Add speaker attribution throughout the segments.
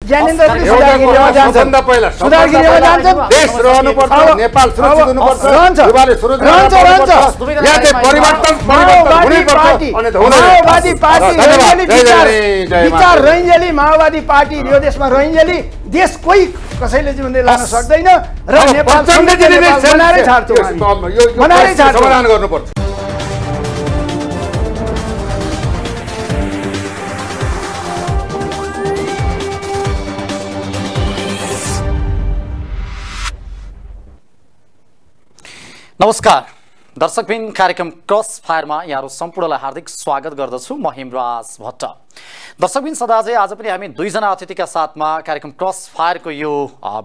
Speaker 1: ज्ञानेन्द्र पनि सुधारगिरीमा जान्छ सुधारगिरीमा जान्छ
Speaker 2: देश रहनु पर्छ नेपाल सुरक्षित हुनु पर्छ युवाले
Speaker 1: रहन्छ
Speaker 2: यहाँ चाहिँ परिवर्तन हुनै पर्छ अनि त हुँदैन
Speaker 1: माओवादी पार्टी विचार रैन्जेली माओवादी पार्टी यो देशमा रैन्जेली देश कोही कसैले जिउँदै लान सक्दैन र नेपाल बनाएरै छाड्छौँ बनाएरै छाड्छौँ
Speaker 2: समाधान गर्नुपर्छ।
Speaker 3: नमस्कार दर्शकबिन कार्यक्रम क्रस फायरमा यहाँहरू सम्पूर्णलाई हार्दिक स्वागत गर्दछु म हेमराज भट्ट। दर्शकबिन सदाझै आज पनि हामी दुईजना अतिथिका साथमा कार्यक्रम क्रस फायरको यो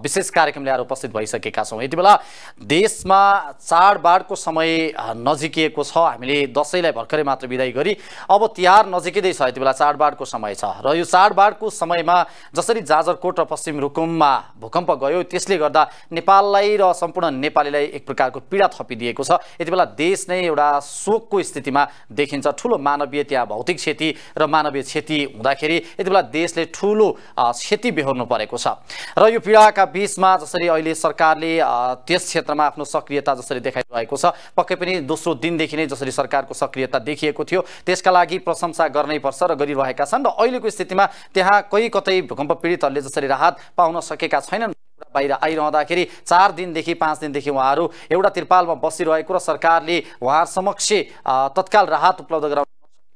Speaker 3: विशेष कार्यक्रम ल्याएर उपस्थित भइसकेका छौँ। यति बेला देशमा चाडबाडको समय नजिकिएको छ। हामीले दसैँलाई भर्खरै मात्र बिदाई गरी अब तिहार नजिकै छ। यति बेला चाडबाडको समय छ र यो चाडबाडको समयमा जसरी जाजरकोट र पश्चिम रुकुममा भूकम्प गयो त्यसले गर्दा नेपाललाई र सम्पूर्ण नेपालीलाई एक प्रकारको पीडा थपिदिएको छ। यति बेला देश नै एउटा शोकको स्थितिमा देखिन्छ। ठुलो मानवीय त्यहाँ भौतिक क्षति र मानवीय क्षति हुँदाखेरि यति बेला देशले ठुलो क्षति बेहोर्नु परेको छ र यो पीडाका बीचमा जसरी अहिले सरकारले त्यस क्षेत्रमा आफ्नो सक्रियता जसरी देखाइरहेको छ, पक्कै पनि दोस्रो दिनदेखि नै जसरी सरकारको सक्रियता देखिएको थियो त्यसका लागि प्रशंसा गर्नै पर्छ र गरिरहेका छन्। र अहिलेको स्थितिमा त्यहाँ कोही कतै भूकम्प पीडितहरूले जसरी राहत पाउन सकेका छैनन् बाहिर आइरहँदाखेरि 4 दिनदेखि 5 दिनदेखि उहाँहरू एउटा तिरपालमा बसिरहेको र सरकारले उहाँहरू समक्ष तत्काल राहत उपलब्ध गराउन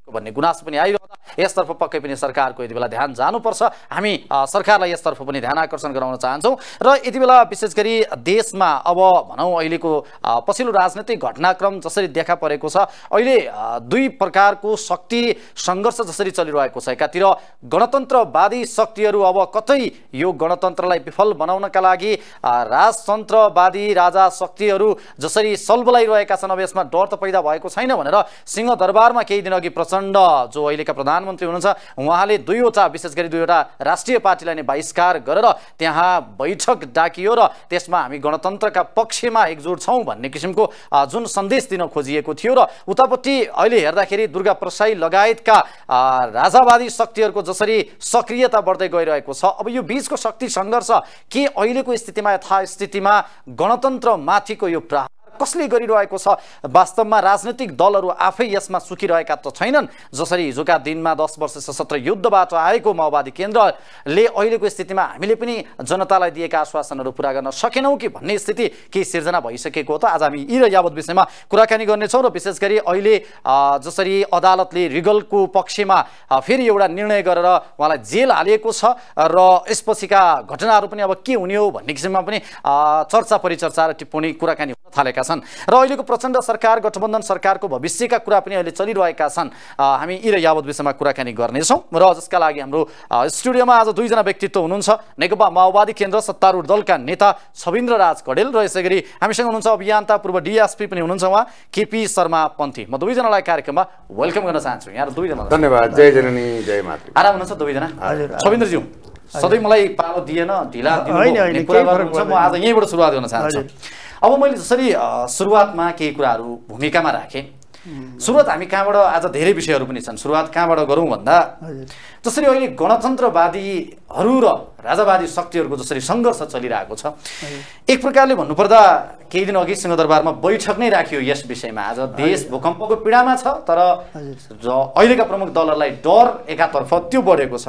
Speaker 3: भन्ने गुनासो पनि आइरहँदा यसतर्फ पक्कै पनि सरकारको यति बेला ध्यान जानुपर्छ। हामी सरकारलाई यसतर्फ पनि ध्यान आकर्षण गराउन चाहन्छौँ र यति बेला विशेष गरी देशमा अब भनौँ अहिलेको पछिल्लो राजनैतिक घटनाक्रम जसरी देखा परेको छ, अहिले दुई प्रकारको शक्ति सङ्घर्ष जसरी चलिरहेको छ। एकातिर गणतन्त्रवादी शक्तिहरू अब कतै यो गणतन्त्रलाई विफल बनाउनका लागि राजतन्त्रवादी राजा शक्तिहरू जसरी सलबलाइरहेका छन्, अब यसमा डर त पैदा भएको छैन भनेर सिंहदरबारमा केही दिन अघि प्रचण्ड जो अहिलेका प्रधानमन्त्री हुनुहुन्छ उहाँले विशेष गरी दुईवटा राष्ट्रिय पार्टीलाई नै बहिष्कार गरेर त्यहाँ बैठक डाकियो र त्यसमा हामी गणतन्त्रका पक्षमा एकजुट छौँ भन्ने किसिमको जुन सन्देश दिन खोजिएको थियो। र उतापट्टि अहिले हेर्दाखेरि दुर्गा प्रसाई लगायतका राजावादी शक्तिहरूको जसरी सक्रियता बढ्दै गइरहेको छ, अब यो बीचको शक्ति सङ्घर्ष के अहिलेको स्थितिमा यथास्थितिमा गणतन्त्रमाथिको यो प्रहार कसले गरिरहेको छ? वास्तवमा राजनैतिक दलहरू आफै यसमा सुकिरहेका त छैनन्। जसरी हिजोका दिनमा 10 वर्ष सशस्त्र युद्धबाट आएको माओवादी केन्द्रले अहिलेको स्थितिमा हामीले पनि जनतालाई दिएका आश्वासनहरू पुरा गर्न सकेनौँ कि भन्ने स्थिति केही सिर्जना भइसकेको हो। त आज हामी यी र यावत विषयमा कुराकानी गर्नेछौँ र विशेष गरी अहिले जसरी अदालतले रिगलको पक्षमा फेरि एउटा निर्णय गरेर उहाँलाई जेल हालिएको छ र यसपछिका घटनाहरू पनि अब के हुने हो भन्ने किसिममा पनि चर्चा परिचर्चा र टिप्पणी कुराकानी हुन थालेका छन् र अहिलेको प्रचण्ड सरकार गठबन्धन सरकारको भविष्यका कुरा पनि अहिले चलिरहेका छन्। हामी यी र यावत विषयमा कुराकानी गर्नेछौँ र जसका लागि हाम्रो स्टुडियोमा आज दुईजना व्यक्तित्व हुनुहुन्छ। नेकपा माओवादी केन्द्र सत्तारूढ दलका नेता छविन्द्र राज कडेल र यसै गरी हामीसँग हुनुहुन्छ अभियन्ता पूर्व डिएसपी पनि हुनुहुन्छ उहाँ केपी शर्मा पन्थी। म दुईजनालाई कार्यक्रममा वेलकम गर्न चाहन्छु। यहाँ दुईजना
Speaker 2: धन्यवाद। जय जननी जय मातृ।
Speaker 3: आराम हुनुहुन्छ दुईजना? छविन्द्रज्यू सधैँ मलाई पालो दिएन, ढिला दिनु कुरा गर्नुहुन्छ, म आज यहीँबाट सुरुवात गर्न चाहन्छु। अब मैले जसरी सुरुवातमा केही कुराहरू भूमिकामा राखेँ, सुरुवात हामी कहाँबाट, आज धेरै विषयहरू पनि छन्, सुरुवात कहाँबाट गरौँ भन्दा जसरी अहिले गणतन्त्रवादीहरू र राजावादी शक्तिहरूको जसरी सङ्घर्ष चलिरहेको छ, एक प्रकारले भन्नुपर्दा केही दिन अघि सिंहदरबारमा बैठक नै राखियो यस विषयमा। आज देश भूकम्पको पीडामा छ तर अहिलेका प्रमुख दलहरूलाई डर एकातर्फ त्यो बढेको छ।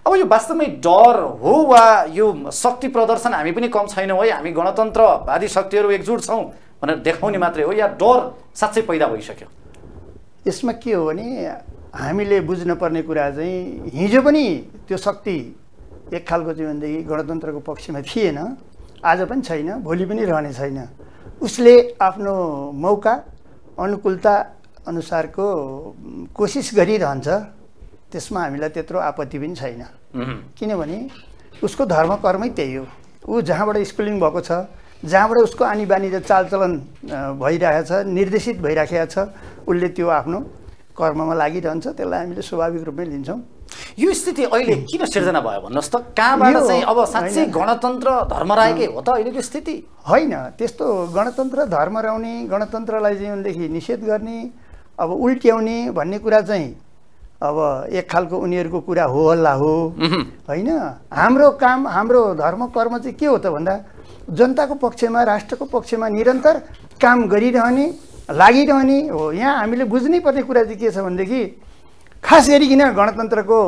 Speaker 3: अब यो वास्तवमै डर हो वा यो शक्ति प्रदर्शन हामी पनि कम छैनौँ है, हामी गणतन्त्रवादी शक्तिहरू एकजुट छौँ भनेर देखाउने मात्रै हो या डर साँच्चै पैदा भइसक्यो?
Speaker 1: यसमा के हो भने हामीले बुझ्नुपर्ने कुरा चाहिँ हिजो पनि त्यो शक्ति एक खालको चाहिँ भनेदेखि गणतन्त्रको पक्षमा थिएन, आज पनि छैन, भोलि पनि रहने छैन। उसले आफ्नो मौका अनुकूलता अनुसारको कोसिस गरिरहन्छ, त्यसमा हामीलाई त्यत्रो आपत्ति पनि छैन। किनभने उसको धर्म कर्मै त्यही हो। ऊ जहाँबाट स्कुलिङ भएको छ, जहाँबाट उसको आनी बानी र चालचलन भइरहेछ, निर्देशित भइराखेको छ, उसले त्यो आफ्नो कर्ममा लागिरहन्छ, त्यसलाई हामीले स्वाभाविक रूपमै लिन्छौँ।
Speaker 3: यो स्थिति अहिले किन सिर्जना भयो भन्नुहोस् त? कहाँबाट चाहिँ अब साँच्चै गणतन्त्र धर्मराएकै हो त अहिलेको स्थिति?
Speaker 1: होइन, त्यस्तो गणतन्त्र धर्मराउने, गणतन्त्रलाई चाहिँ भनेदेखि निषेध गर्ने, अब उल्ट्याउने भन्ने कुरा चाहिँ अब एक खालको उनीहरूको कुरा हो हल्ला हो होइन। हाम्रो काम हाम्रो धर्म कर्म चाहिँ के हो त भन्दा जनताको पक्षमा राष्ट्रको पक्षमा निरन्तर काम गरिरहने लागिरहने हो। यहाँ हामीले बुझ्नै पर्ने कुरा चाहिँ के छ भनेदेखि खास गरिकन गणतन्त्रको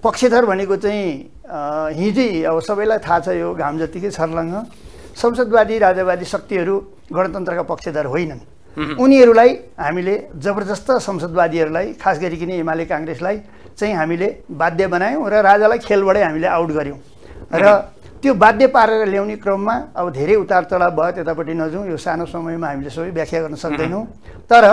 Speaker 1: पक्षधर भनेको चाहिँ हिजै अब सबैलाई थाहा छ यो घाम जतिकै छर्लङ्ग संसदवादी राजावादी शक्तिहरू गणतन्त्रका पक्षधर होइनन्। उनीहरूलाई हामीले जबरजस्त संसदवादीहरूलाई खास गरिकन एमाले काङ्ग्रेसलाई चाहिँ हामीले बाध्य बनायौँ र राजालाई खेलबाटै हामीले आउट गऱ्यौँ र त्यो बाध्य पारेर ल्याउने क्रममा अब धेरै उतार चढाव भयो। त्यतापट्टि नजाउँ, यो सानो समयमा हामीले सबै व्याख्या गर्न सक्दैनौँ। तर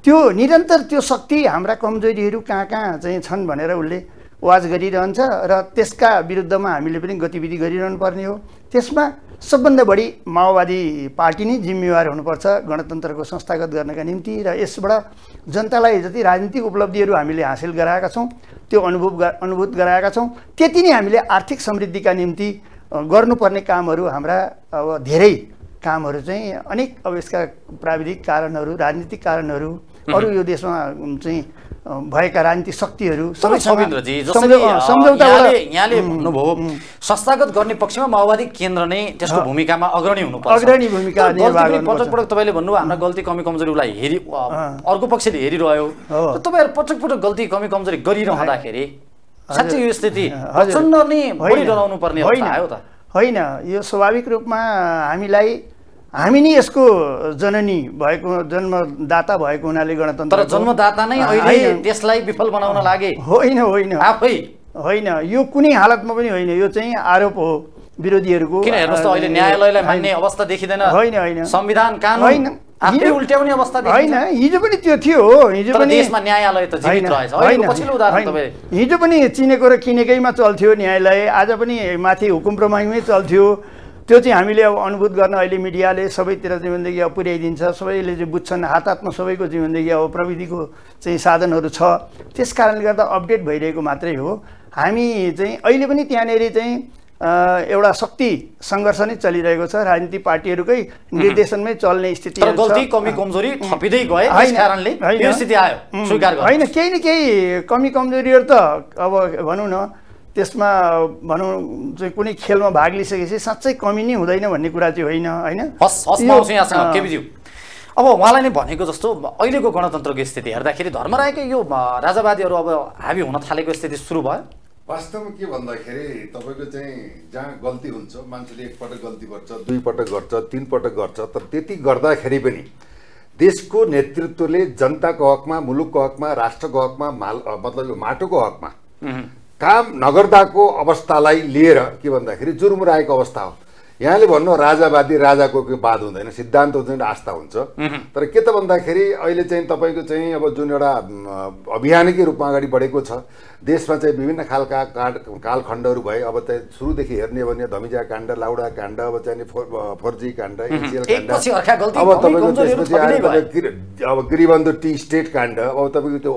Speaker 1: त्यो निरन्तर त्यो शक्ति हाम्रा कमजोरीहरू कहाँ कहाँ चाहिँ छन् भनेर उसले वाच गरिरहन्छ र त्यसका विरुद्धमा हामीले पनि गतिविधि गरिरहनु पर्ने हो। त्यसमा सबभन्दा बढी माओवादी पार्टी नै जिम्मेवार हुनुपर्छ गणतन्त्रको संस्थागत गर्नका निम्ति र यसबाट जनतालाई जति राजनीतिक उपलब्धिहरू हामीले हासिल गराएका छौँ त्यो अनुभूत गराएका छौँ त्यति नै हामीले आर्थिक समृद्धिका निम्ति गर्नुपर्ने कामहरू हाम्रा अब धेरै कामहरू चाहिँ अनेक अब यसका प्राविधिक कारणहरू राजनीतिक कारणहरू अरू यो देशमा चाहिँ भएका राजनीतिक शक्तिहरू
Speaker 3: सबै सबिन्द्रजी जसरी यहाँले भन्नुभयो संस्थागत गर्ने पक्षमा माओवादी केन्द्र नै त्यसको भूमिकामा अग्रणी हुनुपर्छ।
Speaker 1: अग्रणी भूमिका निर्वाह गर्नुपर्छ।
Speaker 3: पटक पटक तपाईँले भन्नुभयो हाम्रा गल्ती कमी कमजोरीलाई हेरि अर्को पक्षले हेरिरह्यो। तपाईँहरू पटक पटक गल्ती कमी कमजोरी गरिरहँदाखेरि साँच्चै यो स्थिति प्रचण्ड नै बढी डराउनु पर्ने अवस्था आयो त?
Speaker 1: होइन, यो स्वाभाविक रूपमा हामी नै यसको जननी भएको जन्मदाता भएको हुनाले गणतन्त्र
Speaker 3: तर जन्मदाता नै अहिले देशलाई विफल बनाउन लागे
Speaker 1: होइन होइन
Speaker 3: आफै
Speaker 1: होइन, यो कुनै हालतमा पनि होइन। यो चाहिँ आरोप हो विरोधीहरूको।
Speaker 3: किन हेर्नुहोस् त अहिले न्यायालयलाई मान्ने अवस्था देखिँदैन।
Speaker 1: होइन होइन,
Speaker 3: संविधान कानुन आफै उल्ट्याउने अवस्था
Speaker 1: होइन। हिजो पनि त्यो थियो, हिजो पनि
Speaker 3: देशमा न्यायालय त जीवित रहेछ। अहिलेको पछिल्लो उदाहरण तपाईँ
Speaker 1: हिजो पनि चिनेको र किनेकैमा चल्थ्यो न्यायालय, आज पनि माथि हुकुम प्रमाणमै चल्थ्यो। त्यो चाहिँ हामीले अब अनुभूत गर्न अहिले मिडियाले सबैतिर जीवनदेखि अब पुर्याइदिन्छ, सबैले चाहिँ बुझ्छन्, हातमा सबैको जीवनदेखि अब प्रविधिको चाहिँ साधनहरू छ। त्यस कारणले गर्दा अपडेट भइरहेको मात्रै हो। हामी चाहिँ अहिले पनि त्यहाँनिर चाहिँ एउटा शक्ति सङ्घर्ष नै चलिरहेको छ। राजनीतिक पार्टीहरूकै निर्देशनमै चल्ने स्थिति
Speaker 3: तर गल्ती कमी कमजोरी थपिँदै गए त्यस कारणले यो स्थिति आयो स्वीकार गर्नु
Speaker 1: होइन। केही न केही कमी कमजोरीहरू त अब भनौँ न त्यसमा भनौँ चाहिँ कुनै खेलमा भाग लिइसकेपछि साँच्चै कमी नै हुँदैन भन्ने कुरा चाहिँ होइन होइन।
Speaker 3: अब उहाँलाई नै भनेको जस्तो अहिलेको गणतन्त्रको स्थिति हेर्दाखेरि धर्मरायकै यो राजावादीहरू अब हाबी हुन थालेको स्थिति सुरु भयो।
Speaker 2: वास्तवमा के भन्दाखेरि तपाईँको चाहिँ जहाँ गल्ती हुन्छ मान्छेले एकपटक गल्ती गर्छ, दुईपटक गर्छ, तीनपटक गर्छ, तर त्यति गर्दाखेरि पनि देशको नेतृत्वले जनताको हकमा, मुलुकको हकमा, राष्ट्रको हकमा, मतलब यो माटोको हकमा काम नगर्दाको अवस्थालाई लिएर के भन्दाखेरि जुर्मुराएको अवस्था हो। यहाँले भन्नु राजावादी राजाको बाद हुँदैन, सिद्धान्त हुँदैन, आस्था हुन्छ। तर के त भन्दाखेरि अहिले चाहिँ तपाईँको चाहिँ अब जुन एउटा अभियानकै रूपमा अगाडि बढेको छ देशमा चाहिँ विभिन्न खालका कालखण्डहरू भए। अब चाहिँ सुरुदेखि हेर्ने हो भने धमिजा काण्ड, लाउडा काण्ड, अब चाहिँ 4G काण्ड, एनसिएल काण्ड, अब तपाईँको त्यसपछि आयो अब गिरिबन्धु टी स्टेट काण्ड, अब तपाईँको त्यो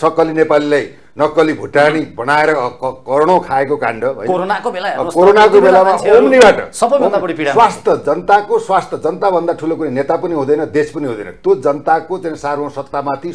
Speaker 2: सक्कली नेपालीलाई नक्कली भुटानी बनाएर करोडौँ खाएको काण्ड,
Speaker 3: कोरोनाको
Speaker 2: बेलामा ओम्नीबाट
Speaker 3: सबैभन्दा बढी पीडा
Speaker 2: स्वास्थ्य जनताको स्वास्थ्य जनताभन्दा ठुलो कुनै नेता पनि हुँदैन, देश पनि हुँदैन। त्यो जनताको चाहिँ सार्वसत्तामाथि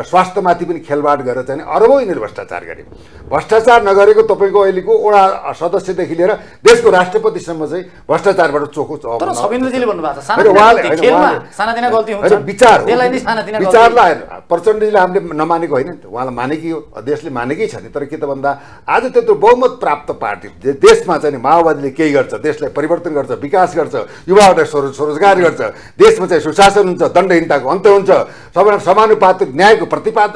Speaker 2: स्वास्थ्यमाथि पनि खेलवाड गरेर चाहिँ अरबौँ यिनीहरू भ्रष्टाचार गरे। भ्रष्टाचार नगरेको तपाईँको अहिलेको वडा सदस्यदेखि लिएर देशको राष्ट्रपतिसम्म चाहिँ भ्रष्टाचारबाट चोखो छ।
Speaker 3: तर सबिन्द्रजीले भन्नुभएको छ सानातिना गल्ती हुन्छ,
Speaker 2: विचारलाई प्रचण्डजीले हामीले नमानेको होइन, उहाँलाई मानेकै हो, देशले मानेकै छ नि। तर के त भन्दा आज त्यत्रो बहुमत प्राप्त पार्टी देशमा चाहिँ माओवादीले केही गर्छ, देशलाई परिवर्तन गर्छ, विकास गर्छ, युवाहरूलाई स्वरोजगार गर्छ, देशमा चाहिँ सुशासन हुन्छ, दण्डहीनताको अन्त हुन्छ, सबैलाई समानुपातिक न्यायको प्रतिपाद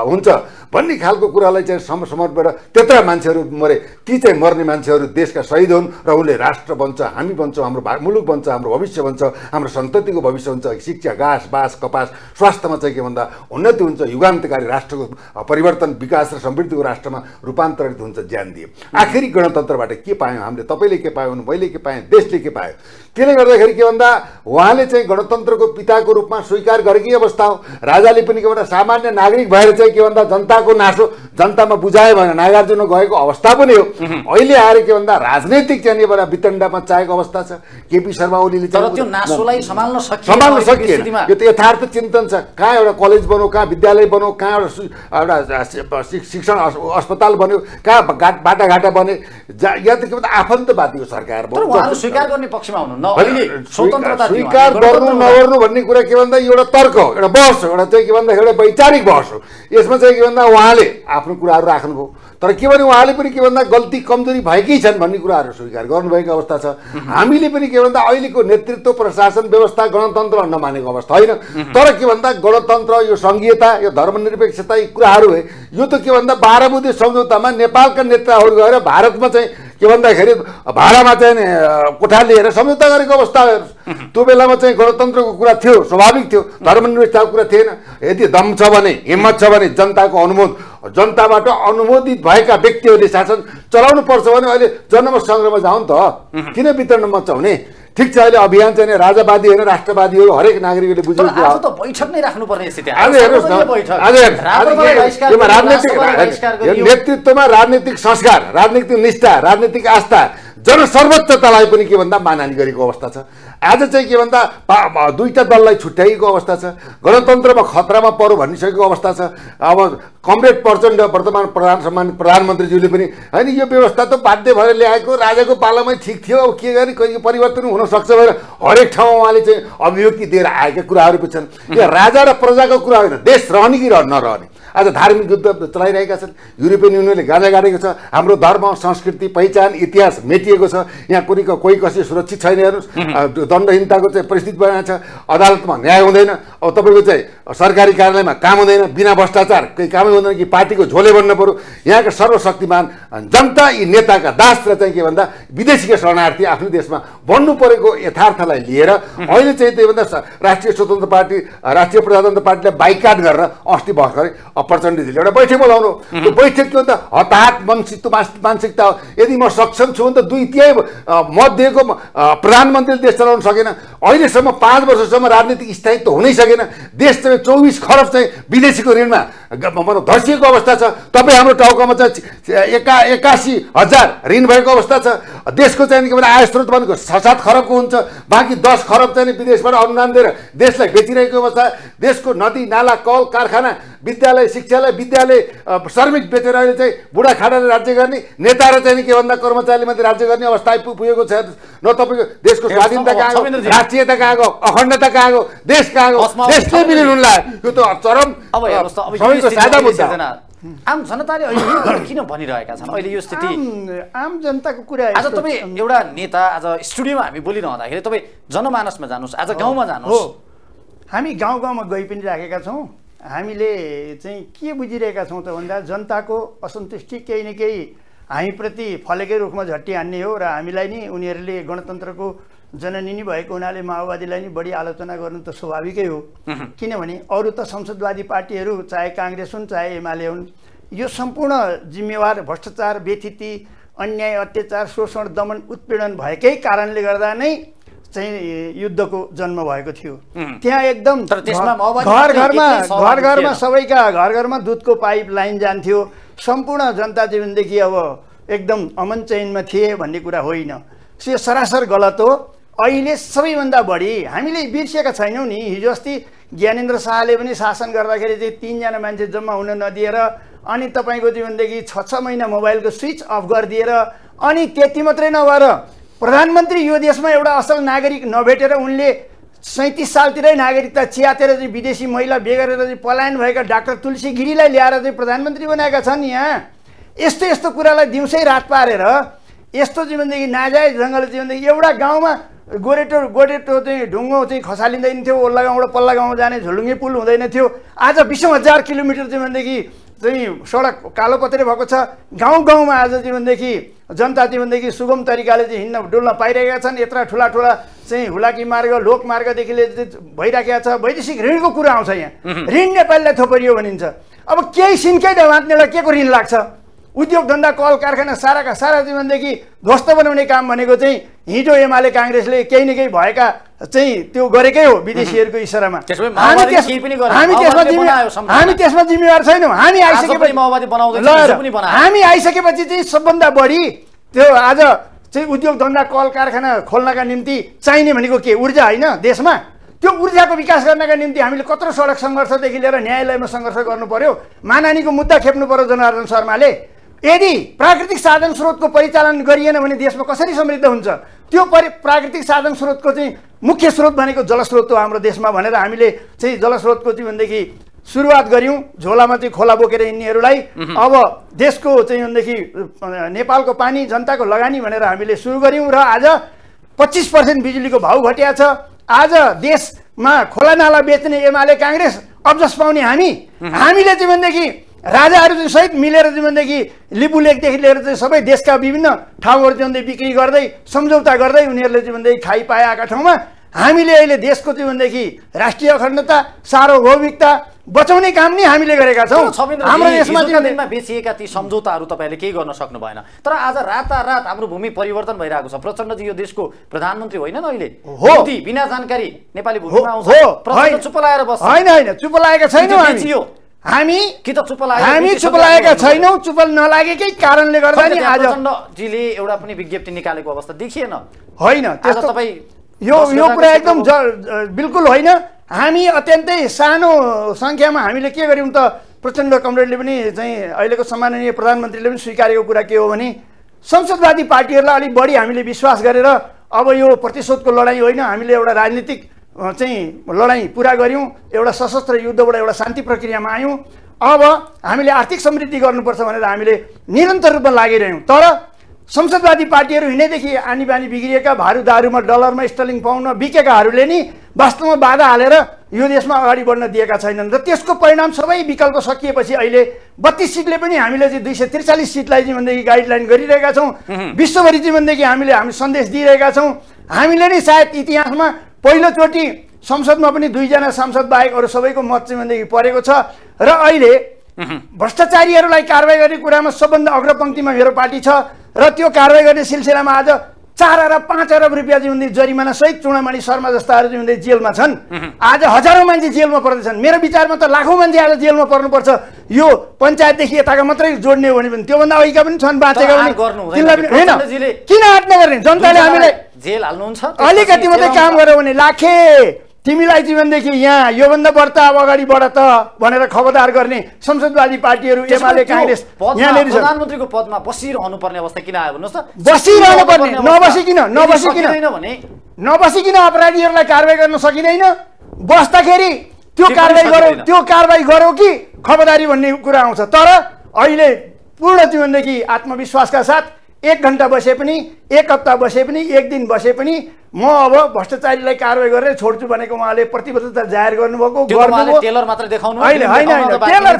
Speaker 2: हुन्छ भन्ने खालको कुरालाई चाहिँ समर्पण त्यत्रा मान्छेहरू मरे। ती चाहिँ मर्ने मान्छेहरू देशका शहीद हुन् र उनले राष्ट्र बन्छ, हामी बन्छौँ, हाम्रो मुलुक बन्छ, हाम्रो भविष्य बन्छ, हाम्रो सन्ततिको भविष्य हुन्छ, शिक्षा, घाँस बाँस कपास स्वास्थ्यमा चाहिँ के भन्दा उन्नति हुन्छ, युगान्तकारी राष्ट्रको परिवर्तन विकास र समृद्धिको राष्ट्रमा रूपान्तरित हुन्छ ज्यान दिए। आखिरी गणतन्त्रबाट के पायौँ हामीले? तपाईँले के पायौँ, मैले के पाएँ, देशले के पायो? त्यसले गर्दाखेरि के भन्दा उहाँले चाहिँ गणतन्त्रको पिताको रूपमा स्वीकार गरेकै अवस्था हो। राजाले पनि के भन्दा सामान्य नागरिक भएर चाहिँ के भन्दा जनताको जनताको नासो जनतामा बुझायो भने नागार्जुन गएको अवस्था पनि हो। अहिले आएर के भन्दा राजनैतिक चाहिँ एउटा वितण्डामा चाहेको अवस्था छ। केपी शर्मा ओलीले
Speaker 3: तर त्यो नासोलाई सम्हाल्न
Speaker 2: सकिएन। यो त यथार्थ चिन्तन छ। कहाँ एउटा कलेज बन्यो, कहाँ विद्यालय बन्यो, कहाँ एउटा शिक्षण अस्पताल बन्यो, कहाँ बाटाघाटा बने, या त के भन्दा आफन्तवादी हो सरकार।
Speaker 3: स्वीकार गर्ने पक्षमा हुनुहुन्न।
Speaker 2: स्वीकार गर्नु नगर्नु भन्ने कुरा के भन्दा एउटा तर्क हो, एउटा बहस हो, एउटा चाहिँ के भन्दा एउटा वैचारिक बहस हो। यसमा चाहिँ के भन्दा उहाँले आफ्नो कुराहरू राख्नुभयो, तर के भने उहाँले पनि के भन्दा गल्ती कमजोरी भएकै छन् भन्ने कुराहरू स्वीकार गर्नुभएको अवस्था छ। हामीले पनि के भन्दा अहिलेको नेतृत्व, प्रशासन व्यवस्था, गणतन्त्र नमानेको अवस्था होइन। तर के भन्दा गणतन्त्र, यो सङ्घीयता, यो धर्मनिरपेक्षता, यी कुराहरू है, यो त के भन्दा 12 बुँदे सम्झौतामा नेपालका नेताहरू गएर भारतमा चाहिँ के भन्दाखेरि भाडामा चाहिँ कोठा लिएर सम्झौता गरेको अवस्था हेर्नुहोस्। त्यो बेलामा चाहिँ गणतन्त्रको कुरा थियो, स्वाभाविक थियो, धर्मनिरपेक्षताको कुरा थिएन। यदि दम छ भने, हिम्मत छ भने जनताको जनताबाट अनुमोदित भएका व्यक्तिहरूले शासन चलाउनु पर्छ भने अहिले जनमत सङ्ग्रहमा जाउँ त, किन वितरण मचाउने? ठिक छ, अहिले अभियान चाहिँ राजावादी होइन, राष्ट्रवादी हो, हरेक नागरिकले बुझेको
Speaker 3: आज त बैठक नै राख्नुपर्ने स्थिति।
Speaker 2: आज हेर्नुहोस् न, राजनीतिक नेतृत्वमा राजनीतिक संस्कार, राजनीतिक निष्ठा, राजनीतिक आस्था, जनसर्वोच्चतालाई पनि के भन्दा मानहानि गरेको अवस्था छ। आज चाहिँ के भन्दा दुईटा दललाई छुट्याइएको अवस्था छ। गणतन्त्रमा खतरामा पर्यो भनिसकेको अवस्था छ। अब कमरेड प्रचण्ड वर्तमान सम्मानित प्रधानमन्त्रीज्यूले पनि होइन यो व्यवस्था त बाध्य भएर ल्याएको, राजाको पालामै ठिक थियो, अब के गर्ने, कहिले परिवर्तन हुनसक्छ भनेर हरेक ठाउँमा उहाँले चाहिँ अभिव्यक्ति दिएर आएका कुराहरू पनि छन्। यो राजा र प्रजाको कुरा होइन, देश रहने कि नरहने। आज धार्मिक युद्ध चलाइरहेका छन्। युरोपियन युनियनले गाजा गाडेको छ, हाम्रो धर्म, संस्कृति, पहिचान, इतिहास मेटिएको छ। यहाँ कोही कसै सुरक्षित छैन। हेर्नुहोस्, दण्डहीनताको चाहिँ परिस्थिति बनाएको छ। अदालतमा न्याय हुँदैन। अब तपाईँको चाहिँ सरकारी कार्यालयमा काम हुँदैन, बिना भ्रष्टाचार केही कामै हुँदैन कि पार्टीको झोले बन्न पर्यो। यहाँका सर्वशक्तिमान जनता यी नेताका दास र चाहिँ के भन्दा विदेशीका शरणार्थी आफ्नो देशमा बन्नु परेको यथार्थलाई लिएर अहिले चाहिँ त्यही भन्दा राष्ट्रिय स्वतन्त्र पार्टी, राष्ट्रिय प्रजातन्त्र पार्टीलाई बाइकाट गरेर अस्ति भर्खरै प्रचण्डजीले एउटा बैठक बोलाउनु। त्यो बैठक के त हताहत मानसिकता हो। यदि म सक्षम छु भने त 2/3 मत दिएको प्रधानमन्त्रीले देश चलाउन सकेन। अहिलेसम्म 5 वर्षसम्म राजनीतिक स्थायित्व हुनै सकेन। देश चाहिँ 24 खरब चाहिँ विदेशीको ऋणमा धसिएको अवस्था छ। तपाईँ हाम्रो टाउकामा चाहिँ 81,000 ऋण भएको अवस्था छ। देशको चाहिँ के भने आय स्रोत भनेको 6-7 खरबको हुन्छ, बाँकी 10 खरब चाहिँ विदेशबाट अनुदान दिएर देशलाई बेचिरहेको अवस्था। देशको नदी नाला, कल कारखाना, विद्यालय, शिक्षालय, विद्यालय, श्रमिक बेचेर अहिले चाहिँ बुढाखाडाले राज्य गर्ने, नेता र चाहिँ के भन्दा कर्मचारीले मात्रै राज्य गर्ने अवस्था पुगेको छ। न तपाईँको देशको स्वाधीनता कहाँ गयो, राष्ट्रियता कहाँ गयो, अखण्डता कहाँ गयो, देश कहाँ गयो, देशले मिलिनु लाग्यो। यो त चरम सादा मुद्दा।
Speaker 3: आम जनताले अहिले किन भनिरहेका छन् अहिले यो स्थिति?
Speaker 1: आम जनताको कुरा
Speaker 3: आज तपाईँ एउटा नेता, आज स्टुडियोमा हामी बोलिरहँदाखेरि तपाईँ जनमानसमा जानुहोस्, आज गाउँमा जानुहोस्।
Speaker 1: हामी गाउँ गाउँमा गइ पनि राखेका छौँ। हामीले चाहिँ के बुझिरहेका छौँ त भन्दा जनताको असन्तुष्टि केही न केही हामीप्रति फलेकै रुखमा झट्टी हान्ने हो र हामीलाई नि उनीहरूले गणतन्त्रको जननी नै भएको हुनाले माओवादीलाई नि बढी आलोचना गर्नु त स्वाभाविकै हो। किनभने अरू त संसदवादी पार्टीहरू चाहे काङ्ग्रेस हुन् चाहे एमाले हुन्, यो सम्पूर्ण जिम्मेवार भ्रष्टाचार, व्यथिति, अन्याय, अत्याचार, शोषण, दमन, उत्पीडन भएकै कारणले गर्दा नै चाहिँ युद्धको जन्म भएको थियो। त्यहाँ एकदम घर घरमा सबैका घर घरमा दुधको पाइप लाइन जान्थ्यो। सम्पूर्ण जनता जीवनदेखि अब एकदम अमन चैनमा थिए भन्ने कुरा होइन। यो सरासर गलत हो। अहिले सबैभन्दा बढी हामीले बिर्सेका छैनौँ नि। हिजो अस्ति ज्ञानेन्द्र शाहले पनि शासन गर्दाखेरि चाहिँ 3 जना मान्छे जम्मा हुन नदिएर अनि तपाईँको जीवनदेखि 6 महिना मोबाइलको स्विच अफ गरिदिएर अनि त्यति मात्रै नभएर प्रधानमन्त्री यो देशमा एउटा असल नागरिक नभेटेर उनले 37 सालतिरै नागरिकता च्यातेर चाहिँ विदेशी महिला बिहे गरेर चाहिँ पलायन भएका डाक्टर तुलसी गिरीलाई ल्याएर चाहिँ प्रधानमन्त्री बनाएका छन्। यहाँ यस्तो यस्तो कुरालाई दिउँसै रात पारेर यस्तो जीवनदेखि नाजायज ढङ्गले जीवनदेखि एउटा गाउँमा गोरेटो चाहिँ ढुङ्गो चाहिँ खसालिँदैन थियो। ओल्ला गाउँबाट पल्ला गाउँ जाने झुलुङ्गे पुल हुँदैन थियो। आज 20,000 किलोमिटर जीवनदेखि चाहिँ सडक कालो पत्रे भएको छ। गाउँ गाउँमा आज जीवनदेखि जनता जीवनदेखि सुगम तरिकाले चाहिँ हिँड्न डुल्न पाइरहेका छन्। यत्रा ठुला चाहिँ हुलाकी मार्ग, लोक मार्गदेखि भइराखेका छ। वैदेशिक ऋणको कुरा आउँछ यहाँ। ऋण नेपाललाई थोपरियो भनिन्छ। अब केही सिन्कै बाँच्नेलाई के को ऋण लाग्छ? उद्योग धन्दा, कल कारखाना साराका सारा जीवनदेखि ध्वस्त बनाउने काम भनेको चाहिँ हिजो एमाले काङ्ग्रेसले केही न केही भएका चाहिँ त्यो गरेकै हो विदेशीहरूको इसारामा। हामी त्यसमा जिम्मेवार छैनौँ। हामी आइसकेपछि चाहिँ सबभन्दा बढी त्यो आज चाहिँ उद्योग धन्दा कल कारखाना खोल्नका निम्ति चाहिने भनेको के? ऊर्जा होइन देशमा? त्यो ऊर्जाको विकास गर्नका निम्ति हामीले कत्रो सडक सङ्घर्षदेखि लिएर न्यायालयमा सङ्घर्ष गर्नु पर्यो। मानहानीको मुद्दा खेप्नु पर्यो जनार्दन शर्माले। यदि प्राकृतिक साधन स्रोतको परिचालन गरिएन भने देशमा कसरी समृद्ध हुन्छ? त्यो प्राकृतिक साधन स्रोतको चाहिँ मुख्य स्रोत भनेको जलस्रोत हो हाम्रो देशमा भनेर हामीले चाहिँ जलस्रोतको चाहिँ भनेदेखि सुरुवात गऱ्यौँ। झोलामा चाहिँ खोला बोकेर हिँड्नेहरूलाई अब देशको चाहिँ भनेदेखि नेपालको पानी जनताको लगानी भनेर हामीले सुरु गऱ्यौँ र आज 25% बिजुलीको भाउ घट्या छ। आज देशमा खोला नाला बेच्ने एमाले काङ्ग्रेस अब्जस पाउने हामीले चाहिँ भनेदेखि राजाहरू चाहिँ सहित मिलेर चाहिँ भनेदेखि लिपु लेकदेखि लिएर चाहिँ सबै देशका विभिन्न ठाउँहरू चाहिँ भन्दै बिक्री गर्दै सम्झौता गर्दै उनीहरूले चाहिँ भन्दै खाइ पाएका ठाउँमा हामीले अहिले देशको चाहिँ भनेदेखि राष्ट्रिय अखण्डता सार्वभौमिकता बचाउने काम नि हामीले गरेका छौँ। हाम्रो देशमा
Speaker 3: बेचिएका ती सम्झौताहरू तपाईँले केही गर्न सक्नु भएन। तर आज रातारात हाम्रो भूमि परिवर्तन भइरहेको छ। प्रचण्डजी यो देशको प्रधानमन्त्री होइन न अहिले? हो, बिना जानकारी नेपाली भूमिमा आउँछ। प्रचण्ड चुप लाएर बस्छ।
Speaker 1: होइन, चुप लागेका छैनौँ हामी कि त चुप लागेका छैनौँ। चुप नलागेकै कारणले गर्दा नि आज
Speaker 3: प्रचण्डजीले एउटा पनि विज्ञप्ति निकालेको अवस्था देखिएन।
Speaker 1: होइन, त्यस्तो तपाईँ यो कुरा एकदम बिल्कुल होइन। हामी अत्यन्तै सानो सङ्ख्यामा हामीले के गर्यौँ त? प्रचण्ड कमरेडले पनि चाहिँ अहिलेको सम्माननीय प्रधानमन्त्रीले पनि स्वीकारेको कुरा के हो भने संसदवादी पार्टीहरूलाई अलिक बढी हामीले विश्वास गरेर अब यो प्रतिशोधको लडाइँ होइन, हामीले एउटा राजनीतिक चाहिँ लडाइँ पुरा गऱ्यौँ। एउटा सशस्त्र युद्धबाट एउटा शान्ति प्रक्रियामा आयौँ। अब हामीले आर्थिक समृद्धि गर्नुपर्छ भनेर हामीले निरन्तर रूपमा लागिरह्यौँ। तर संसदवादी पार्टीहरू हिँडेदेखि आनी बानी बिग्रिएका भारू दारूमा डलरमा स्टर्लिङ पाउन बिकेकाहरूले नि वास्तवमा बाधा हालेर यो देशमा अगाडि बढ्न दिएका छैनन् र त्यसको परिणाम सबै विकल्प सकिएपछि अहिले 32 सिटले पनि हामीले चाहिँ 243 सिटलाई चाहिँ भनेदेखि गाइडलाइन गरिरहेका छौँ। विश्वभरि चाहिँ भनेदेखि हामी सन्देश दिइरहेका छौँ। हामीले नै सायद इतिहासमा पहिलोचोटि संसदमा पनि 2 जना सांसद बाहेक अरू सबैको मत चाहिँ भनेदेखि परेको छ र अहिले भ्रष्टाचारीहरूलाई कारवाही गर्ने कुरामा सबभन्दा अग्रपङ्क्तिमा मेरो पार्टी छ र त्यो कारवाही गर्ने सिलसिलामा आज 4 अरब 5 अरब रुपियाँ चाहिँ जरिमाना सहित चुडामणि शर्मा जस्ताहरू चाहिँ जेलमा छन्। आज हजारौँ मान्छे जेलमा पर्दैछन्। मेरो विचारमा त लाखौँ मान्छे आज जेलमा पर्नुपर्छ। यो पञ्चायतदेखि यताका मात्रै जोड्ने हो भने पनि त्योभन्दा अघिका पनि छन् बाँचेका पनि। तिनलाई पनि होइन, किन आँट्न गर्ने? जनताले हामीलाई
Speaker 3: जेल हाल्नुहुन्छ
Speaker 1: अलिकति मात्रै काम गर्यो भने लाखे तिमीलाई जीवनदेखि यहाँ योभन्दा बढ्ता अब अगाडि बढ त भनेर खबरदार गर्ने संसदवादी पार्टीहरू एमाले काङ्ग्रेस यहाँनिर छ।
Speaker 3: प्रधानमन्त्रीको पदमा बसिरहनु पर्ने अवस्था किन आयो भन्नुहोस् त?
Speaker 1: बसिरहनु पर्ने नबसिकिन अपराधीहरूलाई कारवाही गर्न सकिँदैन। बस्दाखेरि त्यो कारवाही गरौ कि खबरदारी भन्ने कुरा आउँछ। तर अहिले पूर्ण जीवनदेखि आत्मविश्वासका साथ 1 घन्टा बसे पनि, 1 हप्ता बसे पनि, 1 दिन बसे पनि म अब भ्रष्टाचारीलाई कारवाही गरेर छोड्छु भनेको उहाँले प्रतिबद्धता जाहेर गर्नुभएको।
Speaker 3: टेलर मात्र देखाउनु
Speaker 1: होइन, टेलर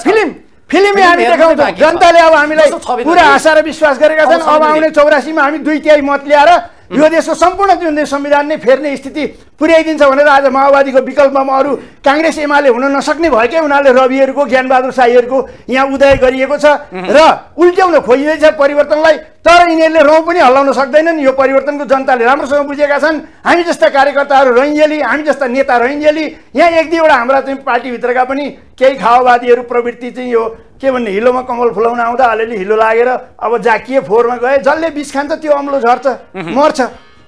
Speaker 1: फिल्मै हामी देखाउँछौँ। जनताले अब हामीलाई पुरा आशा र विश्वास गरेका छन्। अब आउने 84 मा हामी 2/3 मत ल्याएर यो देशको सम्पूर्ण जुन संविधान नै फेर्ने स्थिति पुर्याइदिन्छ भनेर आज माओवादीको विकल्पमा अरू काङ्ग्रेस एमाले हुन नसक्ने भएकै हुनाले रविहरूको ज्ञानबहादुर शाहीहरूको यहाँ उदय गरिएको छ र उल्ट्याउन खोजिँदैछ परिवर्तनलाई। तर यिनीहरूले रौँ पनि हल्लाउन सक्दैनन्। यो परिवर्तनको जनताले राम्रोसँग बुझेका छन्। हामी जस्ता कार्यकर्ताहरू रहिन्जेली, हामी जस्ता नेता रहिन्जेली, यहाँ 1-2वटा हाम्रा चाहिँ पार्टीभित्रका पनि केही खाओवादीहरू प्रवृत्ति चाहिँ यो के भन्ने हिलोमा कमल फुलाउन आउँदा अलिअलि हिलो लागेर अब जाकिए फोहोरमा गए। जसले विष खान्छ त्यो अम्लो झर्छ, मर्छ।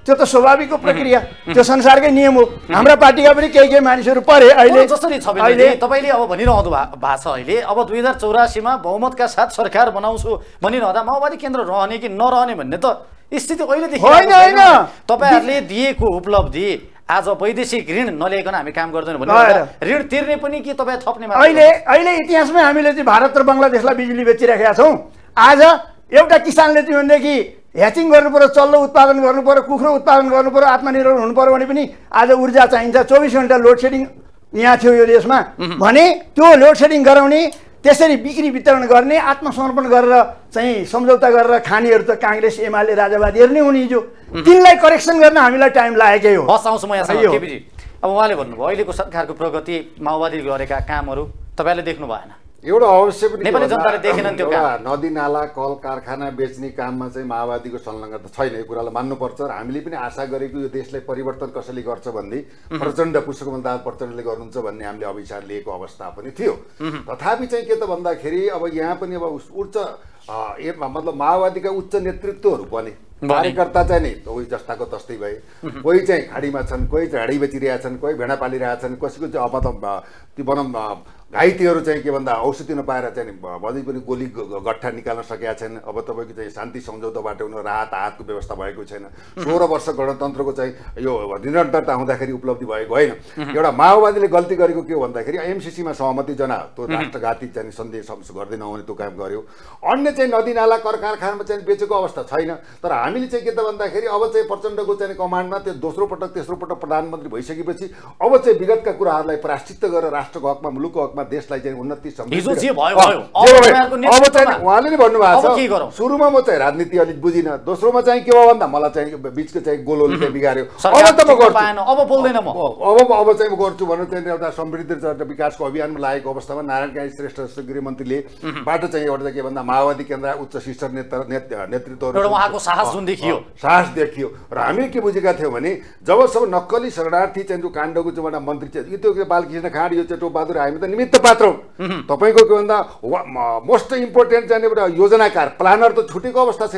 Speaker 1: त्यो त स्वाभाविकको प्रक्रिया, त्यो संसारकै नियम हो। हाम्रा पार्टीका पनि केही मानिसहरू परे। अहिले
Speaker 3: जसरी छ अहिले तपाईँले अब भनिरहनु भएको छ अहिले अब 2084 मा बहुमतका साथ सरकार बनाउँछु भनिरहँदा माओवादी केन्द्र रहने कि नरहने भन्ने त स्थिति कहिलेदेखि
Speaker 1: होइन।
Speaker 3: तपाईँहरूले दिएको उपलब्धि आज वैदेशिक ऋण नलिएकन हामी काम गर्दैनौँ भने ऋण तिर्ने पनि कि तपाईँ थप्ने?
Speaker 1: अहिले इतिहासमै हामीले चाहिँ भारत र बङ्गलादेशलाई बिजुली बेचिराखेका छौँ। आज एउटा किसानले चाहिँ भनेदेखि ह्याचिङ गर्नु पर्यो, चल्लो उत्पादन गर्नु पर्यो, कुखुरो उत्पादन गर्नु पर्यो, आत्मनिर्भर हुनु पर्यो भने पनि आज ऊर्जा चाहिन्छ। 24 घण्टा लोड सेडिङ यहाँ थियो यो देशमा भने त्यो लोड सेडिङ गराउने, त्यसरी बिक्री वितरण गर्ने, आत्मसमर्पण गरेर चाहिँ सम्झौता गरेर खानेहरू त काङ्ग्रेस एमाले राजावादीहरू नै हुने। हिजो तिनलाई करेक्सन गर्न हामीलाई टाइम लागेकै हो।
Speaker 3: हस् आउँछु म यहाँसँग केपीजी। अब उहाँले भन्नुभयो अहिलेको सरकारको प्रगति, माओवादीले गरेका कामहरू तपाईँले देख्नु भएन?
Speaker 2: एउटा अवश्य पनि
Speaker 3: नेपाली जनताले देखेनन् त्यो काम।
Speaker 2: नदी नाला कल कारखाना बेच्ने काममा चाहिँ माओवादीको संलग्नता छैन, यो कुरालाई मान्नुपर्छ। र हामीले पनि आशा गरेको यो देशलाई परिवर्तन कसैले गर्छ भन्ने प्रचण्ड पुष्पकमल दाहाल प्रचण्डले गर्नुहुन्छ भन्ने हामीले अभिचार लिएको अवस्था पनि थियो। तथापि चाहिँ के त भन्दाखेरि अब यहाँ पनि अब उच्च मतलब माओवादीका उच्च नेतृत्वहरू बने, कार्यकर्ता चाहिँ नि कोही जस्ताको तस्तै भए, कोही चाहिँ खाडीमा छन्, कोही झाडी बेचिरहेछन्, कोही भेडा पालिरहेछन्, कसैको चाहिँ अब त त्यो भनौँ घाइतेहरू चाहिँ के भन्दा औषधि नपाएर चाहिँ अझै पनि गोली गट्ठा निकाल्न सकेका छैन। अब तपाईँको चाहिँ शान्ति सम्झौताबाट उनीहरू राहतको व्यवस्था भएको छैन। 16 वर्ष गणतन्त्रको चाहिँ यो निरन्तरता हुँदाखेरि उपलब्धि भएको होइन। एउटा माओवादीले गल्ती गरेको के हो भन्दाखेरि एमसिसीमा सहमति जनायो, त्यो राष्ट्रघाती चाहिँ सन्देश गर्दै नहुने त्यो काम गर्यो। अन्य चाहिँ नदी नाला कर कारखानामा चाहिँ बेचेको अवस्था छैन। तर हामीले चाहिँ के त भन्दाखेरि अब चाहिँ प्रचण्डको चाहिँ कमान्डमा त्यो दोस्रो पटक तेस्रो पटक प्रधानमन्त्री भइसकेपछि अब चाहिँ विगतका कुराहरूलाई प्रायश्चित्त गरेर राष्ट्रको हकमा मुलुकको हकमा देशलाई चाहिँ उन्नति अब चाहिँ उहाँले नै भन्नुभएको छ सुरुमा म चाहिँ राजनीति अलिक बुझिनँ, दोस्रोमा चाहिँ के हो भन्दा मलाई चाहिँ बिचको चाहिँ गोलोले चाहिँ बिगार्यो, अब त म गर्छु,
Speaker 3: अब बोल्दैन म,
Speaker 2: अब चाहिँ म गर्छु भनेर चाहिँ एउटा समृद्धि विकासको अभियानमा लागेको अवस्थामा नारायण काजी श्रेष्ठ गृहमन्त्रीले बाट चाहिँ एउटा के भन्दा माओवादी केन्द्र उच्च शीर्ष नेतृत्वहरू
Speaker 3: उहाँको साहस जुन देखियो,
Speaker 2: साहस देखियो। र हामीले के बुझेका थियौँ भने जबसम्म नक्कली शरणार्थी चाहिँ काण्डको चाहिँ एउटा मन्त्री चाहिँ त्यो बालकृष्ण खाँड यो चाहिँ टोपबहादुर हामी त निमित्त पात्र हौँ। तपाईँको के भन्दा मोस्ट इम्पोर्टेन्ट चाहिँ एउटा योजनाकार प्लानर त छुटेको अवस्था छ।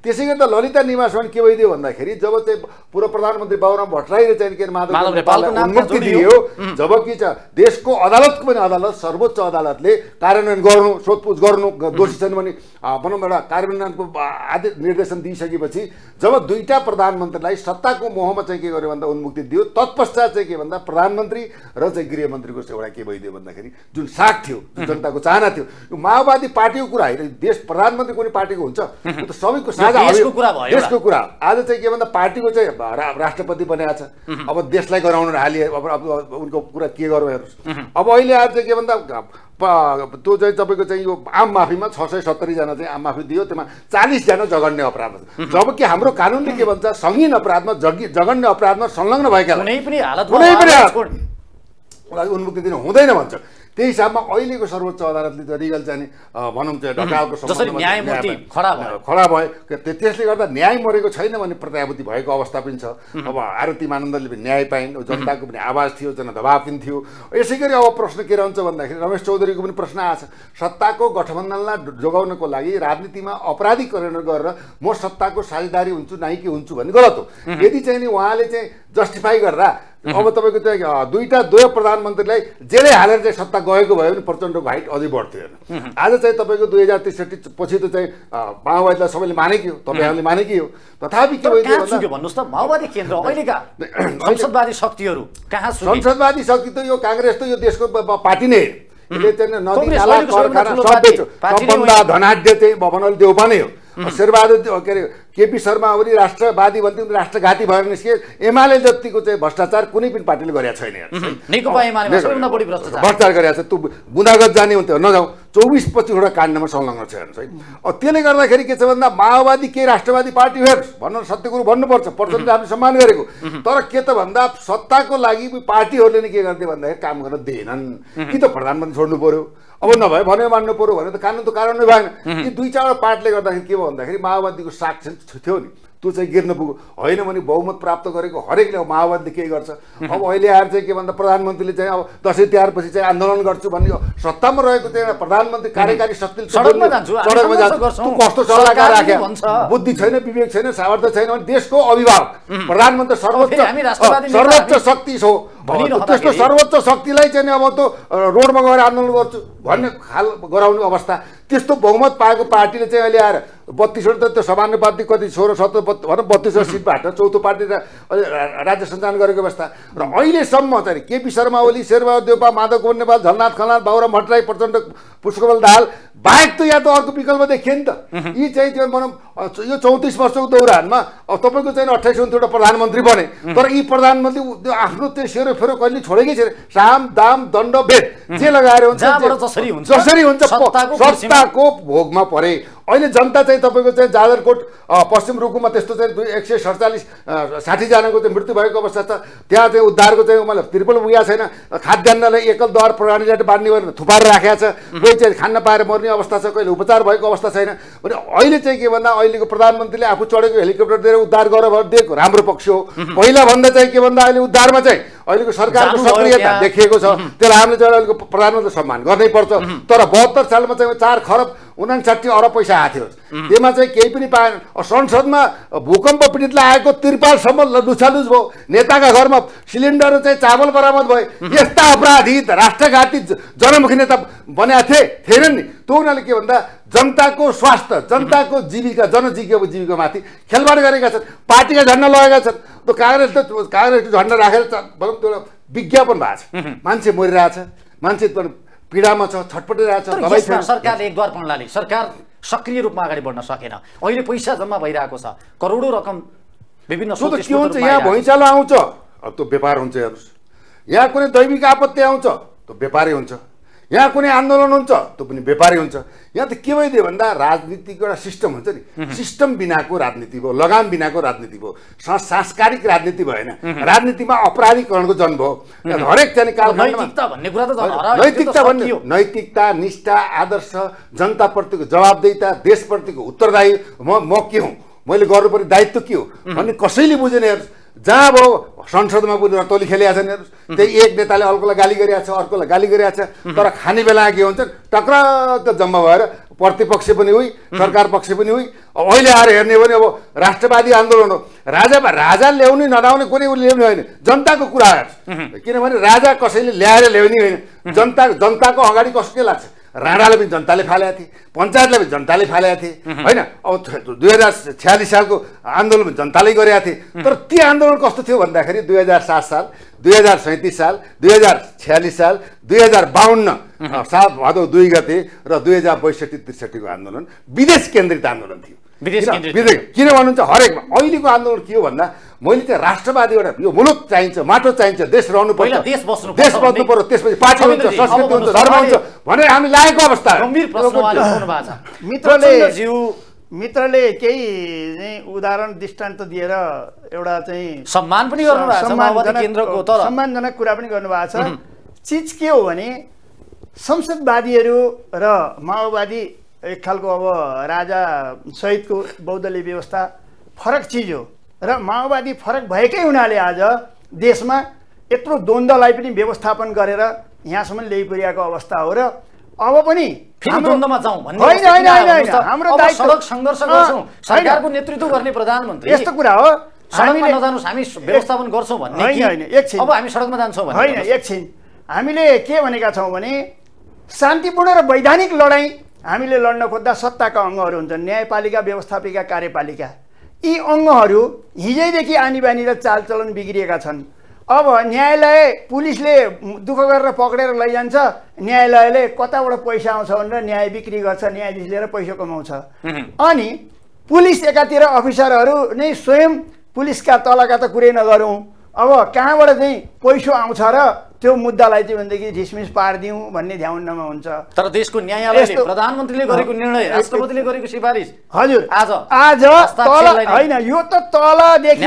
Speaker 2: त्यसै गरी त ललिता निवासमा के भइदियो भन्दाखेरि जब चाहिँ पूर्व प्रधानमन्त्री बाबुराम भट्टराईले चाहिँ के माधव नेपाललाई उन्मुक्ति दियो, जबकि देशको अदालतको पनि अदालत सर्वोच्च अदालतले कार्यान्वयन गर्नु सोधपुछ गर्नु दोषी छन् भने भनौँ एउटा कार्यान्वयनको आदेश निर्देशन दिइसकेपछि जब दुईटा प्रधानमन्त्रीलाई सत्ताको मोहमा चाहिँ के गर्यो भन्दा उन्मुक्ति दियो, तत्पश्चात चाहिँ के भन्दा प्रधानमन्त्री र चाहिँ गृहमन्त्रीको एउटा के भइदियो भन्दाखेरि जुन साख थियो, जुन जनताको चाहना थियो, यो माओवादी पार्टीको कुरा होइन। देश प्रधानमन्त्री कुनै पार्टीको हुन्छ, त्यो त सबैको साझा देशको कुरा। आज चाहिँ के भन्दा पार्टीको चाहिँ राष्ट्रपति बनाएको छ, अब देशलाई गराउन हालिए, अब उनको कुरा के गरौँ हेर्नुहोस्। अब अहिले आएर चाहिँ के भन्दा त्यो चाहिँ तपाईँको चाहिँ यो आम माफीमा 670 जना चाहिँ आम माफी दियो, त्यसमा 40 जना जघन्य अपराध, जबकि हाम्रो कानुनले के भन्छ संगीन अपराधमा जघन्य अपराधमा संलग्न भएका कुनै पनि उन्मुक्ति दिनु हुँदैन भन्छ। त्यही हिसाबमा अहिलेको सर्वोच्च अदालतले त रिगल चाहिँ भनौँ चाहिँ ढकालको खडा भयो, त्यसले गर्दा न्याय मरेको छैन भन्ने प्रत्याभूति भएको अवस्था पनि छ। अब आरती मानन्दले पनि न्याय पाइन्, जनताको पनि आवाज थियो, जनदबाव पनि थियो। यसै गरी अब प्रश्न के रहन्छ भन्दाखेरि रमेश चौधरीको पनि प्रश्न आएछ, सत्ताको गठबन्धनलाई जोगाउनको लागि राजनीतिमा अपराधीकरण गरेर म सत्ताको साझेदारी हुन्छु नाइकी हुन्छु भन्ने गलत हो। यदि चाहिँ नि उहाँले चाहिँ जस्टिफाई गर्दा अब तपाईँको चाहिँ दुवै प्रधानमन्त्रीलाई जेलै हालेर चाहिँ सत्ता गएको भयो भने प्रचण्डको हाइट अझै बढ्थ्यो हेर्नु। आज चाहिँ तपाईँको 2063 पछि त चाहिँ माओवादीलाई सबैले मानेकै हो, तपाईँहरूले मानेकै हो। तथापि के भयो
Speaker 3: भन्नुहोस् त, माओवादी केन्द्र अहिलेका संसदवादी शक्तिहरू कहाँ सुन्यो?
Speaker 2: संसदवादी शक्ति त यो काङ्ग्रेस त यो देशको पार्टी नै हो। यसले चाहिँ नदी नाला कारखाना सबभन्दा धनाढ्य चाहिँ भवनल देउपा नै हो। शेरबहादुर के अरे केपी शर्मा ओली राष्ट्रवादी भन्थ्यो, राष्ट्रघाती भएर निस्के। एमाले जतिको चाहिँ भ्रष्टाचार कुनै पनि पार्टीले गरेका छैन, भ्रष्टाचार गरेका छ। त्यो बुँदागत जाने हुन्थ्यो, नजाउँ 24 25वटा काण्डमा संलग्न छ हेर्नुहोस् है। अब त्यसले गर्दाखेरि के छ भन्दा माओवादी के राष्ट्रवादी पार्टी हो भन्नु सत्य कुरो भन्नुपर्छ, प्रचण्डले हामीले सम्मान गरेको। तर के त भन्दा सत्ताको लागि पार्टीहरूले नै के गर्थे भन्दाखेरि काम गर्न दिएनन्। कि त प्रधानमन्त्री छोड्नु पर्यो, अब नभए भने मान्नु पर्यो भने त कानुन त कार्यान्वयन भएन। यी 2-4 पार्टले गर्दाखेरि के भयो भन्दाखेरि माओवादीको साख थियो नि त्यो चाहिँ गिर्न पुग्यो। होइन भने बहुमत प्राप्त गरेको हरेकले माओवादीले के गर्छ। अब अहिले आएर चाहिँ के भन्दा प्रधानमन्त्रीले चाहिँ अब दसैँ तिहार पछि चाहिँ आन्दोलन गर्छु भन्ने सत्तामा रहेको चाहिँ प्रधानमन्त्री कार्यकारी शक्ति सडकमा जान्छ, कस्तो सल्लाहकार राखे, बुद्धि छैन, विवेक छैन, सामर्थ्य छैन भने देशको अभिभावक प्रधानमन्त्री सर्वोच्च शक्ति हो। त्यस्तो सर्वोच्च शक्तिलाई चाहिँ अब त रोडमा गएर आन्दोलन गर्छु भन्ने खाल गराउने अवस्था, त्यस्तो बहुमत पाएको पार्टीले चाहिँ अहिले आएर 32वटा त्यो समानुपातिक कति 16-17 भनौँ 32वटा सिटबाट चौथो पार्टी राज्य सञ्चालन गरेको अवस्था। र अहिलेसम्म चाहिँ केपी शर्मा ओली, शेरबहादुर देउपा, माधव कुमार नेपाल, झलनाथ खनाल, बाबुराम भट्टराई, प्रचण्ड, पुष्पकमल दाहाल बाहेक त या त अर्को विकल्प देखियो नि त। यी चाहिँ त्यो भनौँ यो 34 वर्षको दौरानमा अब तपाईँको चाहिँ 28-29वटा प्रधानमन्त्री बने, तर यी प्रधानमन्त्री आफ्नो त्यो सेरोफेरो कहिले छोडेकै छैन। साम दाम दण्ड भेद जे लगाएर हुन्छ जसरी हुन्छ, सत्ताको भोगमा परे। अहिले जनता चाहिँ तपाईँको चाहिँ जाजरकोट पश्चिम रुकुममा त्यस्तो चाहिँ 147 जनाको चाहिँ मृत्यु भएको अवस्था छ। त्यहाँ चाहिँ उद्धारको चाहिँ मतलब त्रिपल पुगेको छैन। खाद्यान्नलाई एकल दर प्रणालीबाट बाँड्ने गरेर थुपारेर राखेको छ। कोही चाहिँ खान नपाएर मर्ने अवस्था छ, कहिले उपचार भएको अवस्था छैन। भने अहिले चाहिँ के भन्दा अहिलेको प्रधानमन्त्रीले आफू चढेको हेलिकप्टर दिएर उद्धार गर भनेर दिएको राम्रो पक्ष हो। पहिला भन्दा चाहिँ के भन्दा अहिले उद्धारमा चाहिँ अहिलेको सरकारको सक्रियता देखिएको छ। त्यसलाई हामीले चाहिँ अहिलेको प्रधानमन्त्री सम्मान गर्नै पर्छ। तर 72 सालमा चाहिँ 4 खरब 59 अर्ब पैसा आएको थियो। त्यसमा चाहिँ केही पनि पाएन। संसदमा भूकम्प पीडितलाई आएको तिरपालसम्म लुछालुछ भयो। नेताका घरमा सिलिन्डर चाहिँ चावल बरामद भयो। यस्ता अपराधी राष्ट्रघाती जनमुखी नेता बनेका थिएनन् नि। त्यो उनीहरूले के भन्दा जनताको स्वास्थ्य, जनताको जीविका, जीविकामाथि खेलवाड गरेका छन्। पार्टीका झन्डा लगाएका छन्। त्यो काङ्ग्रेसको झन्डा राखेर भनौँ त्यो विज्ञापन भएको छ। मान्छे मरिरहेछ, मान्छे पीडामा छ, छटपटिरहेछ।
Speaker 3: सरकारले एकद्वार प्रणाली सरकार सक्रिय रूपमा अगाडि बढ्न सकेन। अहिले पैसा जम्मा भइरहेको छ, करोडौँ रकम विभिन्न
Speaker 2: के हुन्छ। यहाँ भुइँचालो आउँछ, त्यो व्यापार हुन्छ। हेर्नुहोस्, यहाँ कुनै दैविक आपत्ति आउँछ, त्यो व्यापारै हुन्छ। यहाँ कुनै आन्दोलन हुन्छ, त्यो पनि व्यापारै हुन्छ। यहाँ त के भइदियो भन्दा राजनीतिको एउटा सिस्टम हुन्छ नि। सिस्टम बिनाको राजनीति भयो, लगाम बिनाको राजनीति भयो, सांस्कारिक राजनीति भएन। राजनीतिमा अपराधीकरणको जन्म भयो। हरेक चाहिँ
Speaker 3: नैतिकता भन्ने कुरा त
Speaker 2: नैतिकता, निष्ठा, आदर्श, जनताप्रतिको जवाबदेहिता, देशप्रतिको उत्तरदायी म के हुँ, मैले गर्नुपर्ने दायित्व के हो भन्ने कसैले बुझेन। जहाँ अब संसदमा पनि रतौली खेलिया छन्। त्यही एक नेताले अर्कोलाई गाली गरिरहेको छ, अर्कोलाई गाली गरिरहेको छ। तर खाने बेला के हुन्छ, टक्रक्क जम्मा भएर प्रतिपक्ष पनि उही, सरकार पक्ष पनि उही। अब अहिले आएर हेर्ने भने अब राष्ट्रवादी आन्दोलन हो। राजा ल्याउने नल्याउने कुनै ल्याउने होइन, जनताको कुरा हेर्छ। किनभने राजा कसैले ल्याएर ल्याउने होइन, जनताको अगाडि कसो के लाग्छ। राणाले पनि जनताले फालेका थिए, पञ्चायतले पनि जनताले फालेका थिए होइन। अब 2046 सालको आन्दोलन पनि जनताले गरेका थिए। तर त्यो आन्दोलन कस्तो थियो भन्दाखेरि 2007 साल, 2037 साल, 2046 साल, 2052 साल भदौ 2 गते र 2062-63 को आन्दोलन विदेश केन्द्रित आन्दोलन थियो। किन भन्नुहुन्छ, हरेकमा। अहिलेको आन्दोलन के हो भन्दा मैले चाहिँ राष्ट्रवादी एउटा यो मुलुक चाहिन्छ, माटो चाहिन्छ, देश रहनु पर्छ, देश बस्नु पर्यो, त्यसपछि पार्टी हुन्छ, संस्कृति हुन्छ, धर्म हुन्छ भनेर हामी लागेको अवस्था।
Speaker 1: मित्रले केही चाहिँ उदाहरण दृष्टान्त दिएर एउटा चाहिँ
Speaker 3: सम्मान पनि गर्नुभएको छ माओवादी केन्द्रको। तर
Speaker 1: सम्मानजनक कुरा पनि गर्नुभएको छ। चिज के हो भने संसदवादीहरू र माओवादी एक खालको अब राजा सहितको बहुदलीय व्यवस्था फरक चिज हो। र माओवादी फरक भएकै हुनाले आज देशमा यत्रो द्वन्द्वलाई पनि व्यवस्थापन गरेर यहाँसम्म ल्याइपुर्याएको अवस्था हो। र अब पनि
Speaker 3: द्वन्द्वमा जाउँ भन्ने
Speaker 1: हाम्रो
Speaker 3: सडक सङ्घर्ष गर्छौँ, सरकारको नेतृत्व गर्ने प्रधानमन्त्री
Speaker 1: यस्तो कुरा हो।
Speaker 3: हामीले नजानुस्, हामी व्यवस्थापन गर्छौँ भन्ने
Speaker 1: एकछिन
Speaker 3: अब हामी सडकमा जान्छौँ भन्ने
Speaker 1: होइन। एकछिन हामीले के भनेका छौँ भने शान्तिपूर्ण र वैधानिक लडाइँ हामीले लड्न खोज्दा सत्ताका अङ्गहरू हुन्छन्, न्यायपालिका, व्यवस्थापिका, कार्यपालिका। यी अङ्गहरू हिजैदेखि आनीबानी र चालचलन बिग्रिएका छन्। अब न्यायालय, पुलिसले दुःख गरेर पक्रेर लैजान्छ, न्यायालयले कताबाट पैसा आउँछ भनेर न्याय बिक्री गर्छ, न्यायाधीश लिएर पैसा कमाउँछ। अनि पुलिस एकातिर अफिसरहरू नै स्वयं पुलिसका तलका त कुरै नगरौँ, अब कहाँबाट चाहिँ पैसा आउँछ र त्यो मुद्दालाई चाहिँ भनेदेखि झिसमिस पारिदिउँ भन्ने ध्यानमा हुन्छ।
Speaker 3: तर देशको न्यायालयले प्रधानमन्त्रीले गरेको निर्णय, राष्ट्रपतिले गरेको सिफारिस
Speaker 1: हजुर आज तल होइन, यो त तलदेखि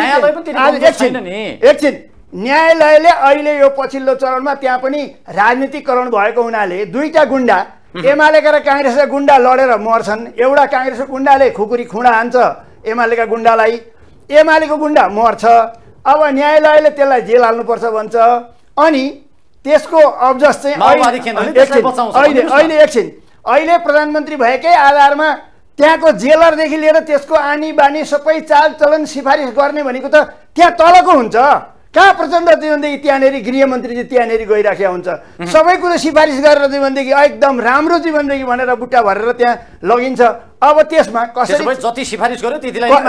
Speaker 1: एकछिन न्यायालयले अहिले यो पछिल्लो चरणमा त्यहाँ पनि राजनीतिकरण भएको हुनाले दुईटा गुन्डा एमालेका र काङ्ग्रेसका गुन्डा लडेर मर्छन्। एउटा काङ्ग्रेसको गुन्डाले खुकुरी खुँडा हान्छ एमालेका गुन्डालाई, एमालेको गुन्डा मर्छ। अब न्यायालयले त्यसलाई जेल हाल्नुपर्छ भन्छ। अनि त्यसको अब्जस चाहिँ अहिले प्रधानमन्त्री भएकै आधारमा त्यहाँको जेलरदेखि लिएर त्यसको आनी बानी सबै चालचलन सिफारिस गर्ने भनेको त त्यहाँ तलको हुन्छ। कहाँ प्रचण्ड जीवनदेखि त्यहाँनिर गृहमन्त्री चाहिँ त्यहाँनिर गइराखेको हुन्छ, सबै कुरो सिफारिस गरेर जीवनदेखि एकदम राम्रो जीवनदेखि भनेर बुट्टा भरेर त्यहाँ लगिन्छ। अब त्यसमा कसरी
Speaker 3: जति सिफारिस गर्यो त्यतिलाई
Speaker 1: यो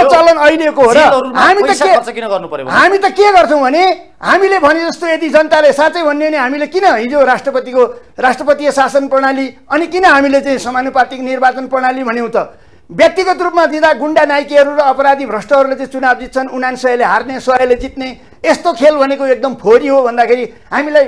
Speaker 1: चलन अहिलेको हो। र हामी त के गर्छौँ भने हामीले भने जस्तो यदि जनताले साँच्चै भन्ने भने हामीले किन हिजो राष्ट्रपतीय शासन प्रणाली अनि किन हामीले चाहिँ समानुपातिक निर्वाचन प्रणाली भन्यौँ त? व्यक्तिगत रूपमा दिँदा गुन्डा नाइकेहरू र अपराधी भ्रष्टहरूले चाहिँ चुनाव जित्छन्, 99ले हार्ने, 100ले जित्ने, यस्तो खेल भनेको एकदम फोरी हो भन्दाखेरि हामीलाई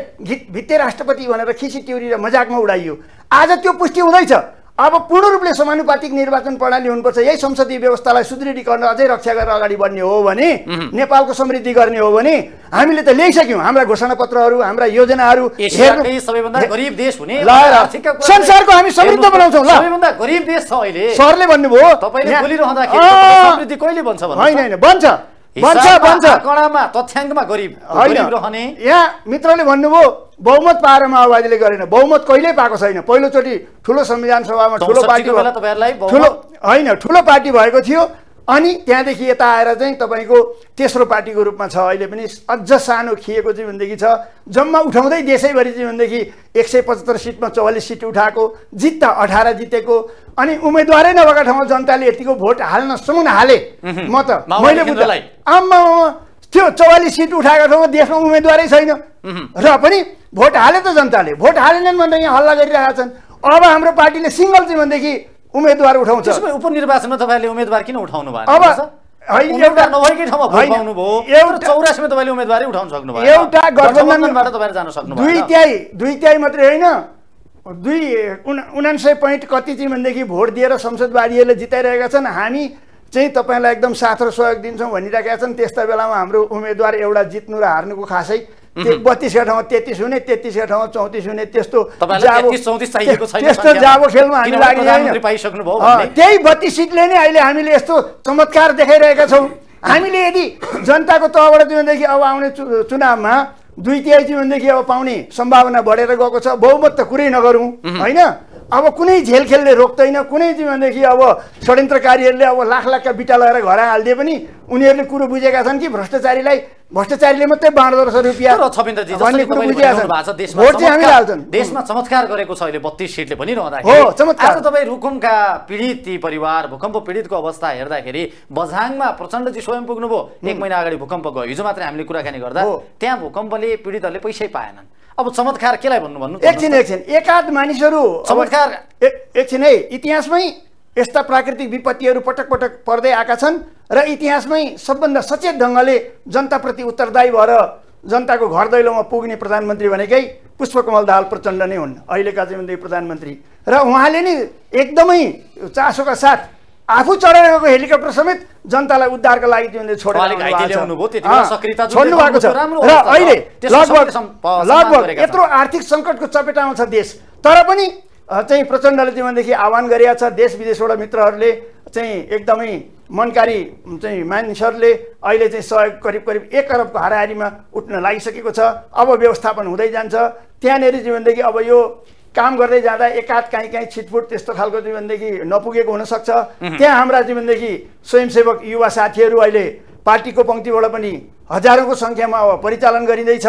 Speaker 1: भित्ते राष्ट्रपति भनेर खिसी टिउरी र मजाकमा उडाइयो। आज त्यो पुष्टि हुँदैछ। अब पूर्ण रूपले समानुपातिक निर्वाचन प्रणाली हुनुपर्छ, यही संसदीय व्यवस्थालाई सुदृढीकरण अझै रक्षा गरेर अगाडि बढ्ने हो भने, नेपालको समृद्धि गर्ने हो भने हामीले त ल्याइसक्यौँ। हाम्रा घोषणापत्रहरू, हाम्रा योजनाहरू,
Speaker 3: एसियाकै सबैभन्दा गरिब देश हुने
Speaker 1: संसारको हामी समृद्ध बनाउँछौँ। ल
Speaker 3: सबैभन्दा गरिब देश छ अहिले।
Speaker 1: सरले भन्नुभयो
Speaker 3: तपाईले बोलिरहँदाखेरि समृद्धि कहिले बन्छ भन्नु?
Speaker 1: होइन बन्छ
Speaker 3: कडामा तथ्याङ्कमा गरिब रहने।
Speaker 1: यहाँ मित्रले भन्नुभयो बहुमत पाएर माओवादीले गरेन। बहुमत कहिल्यै पाएको छैन। पहिलोचोटि ठुलो संविधान सभामा ठुलो पार्टी ठुलो पार्टी भएको थियो, अनि त्यहाँदेखि यता आएर चाहिँ तपाईँको तेस्रो पार्टीको रूपमा छ। अहिले पनि अझ सानो खिएको चाहिँ भनेदेखि छ। जम्मा उठाउँदै देशैभरि चाहिँ भनेदेखि 175 सिटमा 44 सिट उठाएको, जित्दा 18 जितेको, अनि उम्मेदवारै नभएका ठाउँमा जनताले यतिको भोट हाल्नसम्म हाले। म त मैले आम्मा त्यो 44 सिट उठाएको ठाउँमा देशमा उम्मेदवारै छैन र पनि भोट हाले त जनताले। भोट हालेनन् भनेर यहाँ हल्ला गरिरहेका छन्। अब हाम्रो पार्टीले सिङ्गल चाहिँ भनेदेखि उम्मेदवार उठाउँछ।
Speaker 3: उपनिर्वाचनमा तपाईँले उम्मेदवार किन उठाउनु भयो?
Speaker 1: अब एउटा
Speaker 3: नभएकै ठाउँमा भोट पाउनु भयो, एउटा 84 मा तपाईँले उम्मेदवारै उठाउन सक्नु भयो।
Speaker 1: एउटा गठबन्धनबाट
Speaker 3: तपाईले जान सक्नु भयो।
Speaker 1: दुई त्याई मात्रै होइन, 79 पोइन्ट कति चाहिँ भनेदेखि भोट दिएर संसदवादीहरूले जिताइरहेका छन्। हामी चाहिँ तपाईँलाई एकदम साथ र सहयोग दिन्छौँ भनिरहेका छन्। त्यस्ता बेलामा हाम्रो उम्मेदवार एउटा जित्नु र हार्नुको खासै 32 ठाउँमा 33 हुने, 33 ठाउँमा 34 हुने, त्यस्तो जाबो खेलमा हामी लाग्ने होइन। त्यही 32 सिटले नै अहिले हामीले यस्तो चमत्कार देखाइरहेका छौँ। हामीले यदि जनताको तहबाट भनेदेखि अब आउने चुनावमा 2/3 चाहिँ भनेदेखि अब पाउने सम्भावना बढेर गएको छ। बहुमत त कुरै नगरौँ होइन। अब कुनै झेल खेलले रोक्दैन। कुनै चाहिँ भनेदेखि अब षड्यन्त्रकारीहरूले अब लाख लाखका बिटा लगाएर घर हालिदिए पनि उनीहरूले कुरो बुझेका छन् कि भ्रष्टाचारीले मात्रै बाँड्दो रहेछ रुपियाँ भन्ने कुरो बुझेका छन्। भोट चाहिँ हामीले हाल्छन्।
Speaker 3: देशमा चमत्कार गरेको छ अहिले 32 सिटले भनिरहँदाखेरि।
Speaker 1: हो चमत्कार।
Speaker 3: आज तपाईँ रुकुमका पीडित परिवार, भूकम्प पीडितको अवस्था हेर्दाखेरि बझाङमा प्रचण्डजी स्वयं पुग्नुभयो। 1 महिना अगाडि भूकम्प गयो। हिजो मात्रै हामीले कुराकानी गर्दा त्यहाँ भूकम्पले पीडितहरूले पैसै पाएनन्। अब चमत्कार केलाई भन्नु?
Speaker 1: एकछिन एकाध मानिसहरू
Speaker 3: चमत्कार
Speaker 1: एकछिन है। इतिहासमै यस्ता प्राकृतिक विपत्तिहरू पटक पटक पर्दै आएका छन् र इतिहासमै सबभन्दा सचेत ढङ्गले जनताप्रति उत्तरदायी भएर जनताको घर दैलोमा पुग्ने प्रधानमन्त्री भनेकै पुष्पकमल दाहाल प्रचण्ड नै हुन्, अहिलेका चाहिँ प्रधानमन्त्री। र उहाँले नै एकदमै चासोका साथ आफू चढेर गएको हेलिकप्टर समेत जनतालाई उद्धारको लागि छोड्नु भएको छ। र अहिले लगभग यत्रो आर्थिक सङ्कटको चपेटामा छ देश, तर पनि चाहिँ प्रचण्डले चाहिँ भनेदेखि आह्वान गरेका छ। देश विदेशबाट मित्रहरूले चाहिँ एकदमै मनकारी चाहिँ मानिसहरूले अहिले चाहिँ सहयोग करिब 1 अरबको हाराहारीमा उठ्न लागिसकेको छ। अब व्यवस्थापन हुँदै जान्छ। त्यहाँनिर चाहिँ भनेदेखि अब यो काम गर्दै जाँदा एकाध काहीँ छिटफुट त्यस्तो खालको चाहिँ भनेदेखि नपुगेको हुनसक्छ। त्यहाँ हाम्रा चाहिँ भनेदेखि स्वयंसेवक युवा साथीहरू अहिले पार्टीको पङ्क्तिबाट पनि हजारौँको सङ्ख्यामा अब परिचालन गरिँदैछ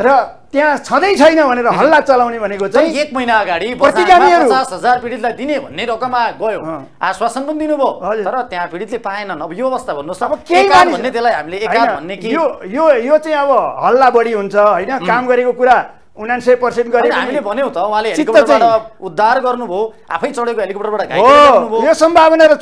Speaker 1: र त्यहाँ छँदै छैन भनेर हल्ला चलाउने भनेको चाहिँ
Speaker 3: 1 महिना अगाडि 50,000 पीडितलाई दिने भन्ने रकममा गयो, आश्वासन पनि दिनुभयो, तर त्यहाँ पीडितले पाएनन्। अब यो अवस्था भन्नुहोस्। अब के भन्ने त्यसलाई हामीले एकाध भन्ने कि
Speaker 1: यो चाहिँ अब हल्ला बढी हुन्छ होइन। काम गरेको कुरा 99% गरेको
Speaker 3: हामीले भन्यौ त। उहाँले हेलिकप्टरबाट उद्धार गर्नुभयो, आफै चढेको हेलिकप्टरबाट घाइते गर्नुभयो।
Speaker 1: यो सम्भावना र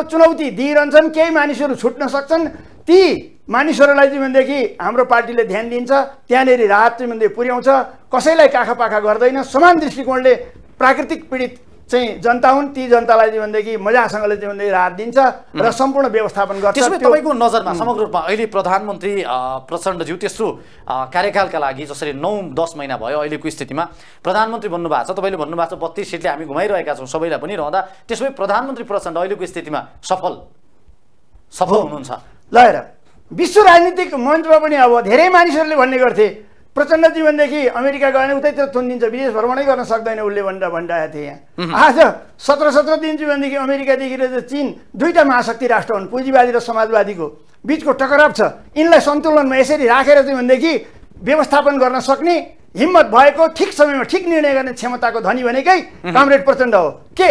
Speaker 1: चुनौती दिइरहन्छन्। केही मानिसहरू छुट्न सक्छन्। ती मानिसहरूलाई चाहिँ भनेदेखि हाम्रो पार्टीले ध्यान दिन्छ। त्यहाँनिर राहत चाहिँ भनेदेखि पुर्याउँछ। कसैलाई काखा पाखा गर्दैन। समान दृष्टिकोणले प्राकृतिक पीडित चाहिँ जनता हुन्, ती जनतालाई चाहिँ भनेदेखि मजासँगले चाहिँ भनेदेखि राहत दिन्छ र सम्पूर्ण व्यवस्थापन गर्छ।
Speaker 3: त्यसमै तपाईँको नजरमा समग्र रूपमा अहिले प्रधानमन्त्री प्रचण्डज्यू तेस्रो कार्यकालका लागि जसरी 9-10 महिना भयो अहिलेको स्थितिमा प्रधानमन्त्री बन्नुभएको छ। तपाईँले भन्नुभएको छ 32 सिटले हामी घुमाइरहेका छौँ सबैलाई पनि रहँदा, त्यसमै प्रधानमन्त्री प्रचण्ड अहिलेको स्थितिमा सफल हुनुहुन्छ।
Speaker 1: ल हेर, विश्व राजनीतिक मञ्चमा पनि अब धेरै मानिसहरूले भन्ने गर्थे प्रचण्डजी भनेदेखि अमेरिका गयो भने उतैतिर थुनिदिन्छ, विदेश भ्रमणै गर्न सक्दैन उसले भनिरहेको थिए। यहाँ आज 17 दिन चाहिँ भनेदेखि अमेरिकादेखि र चीन दुईटा महाशक्ति राष्ट्र हुन्, पुँजीवादी र समाजवादीको बिचको टकराव छ। यिनलाई सन्तुलनमा यसरी राखेर चाहिँ भनेदेखि व्यवस्थापन गर्न सक्ने हिम्मत भएको, ठिक समयमा ठिक निर्णय गर्ने क्षमताको धनी भनेकै कमरेड प्रचण्ड हो। के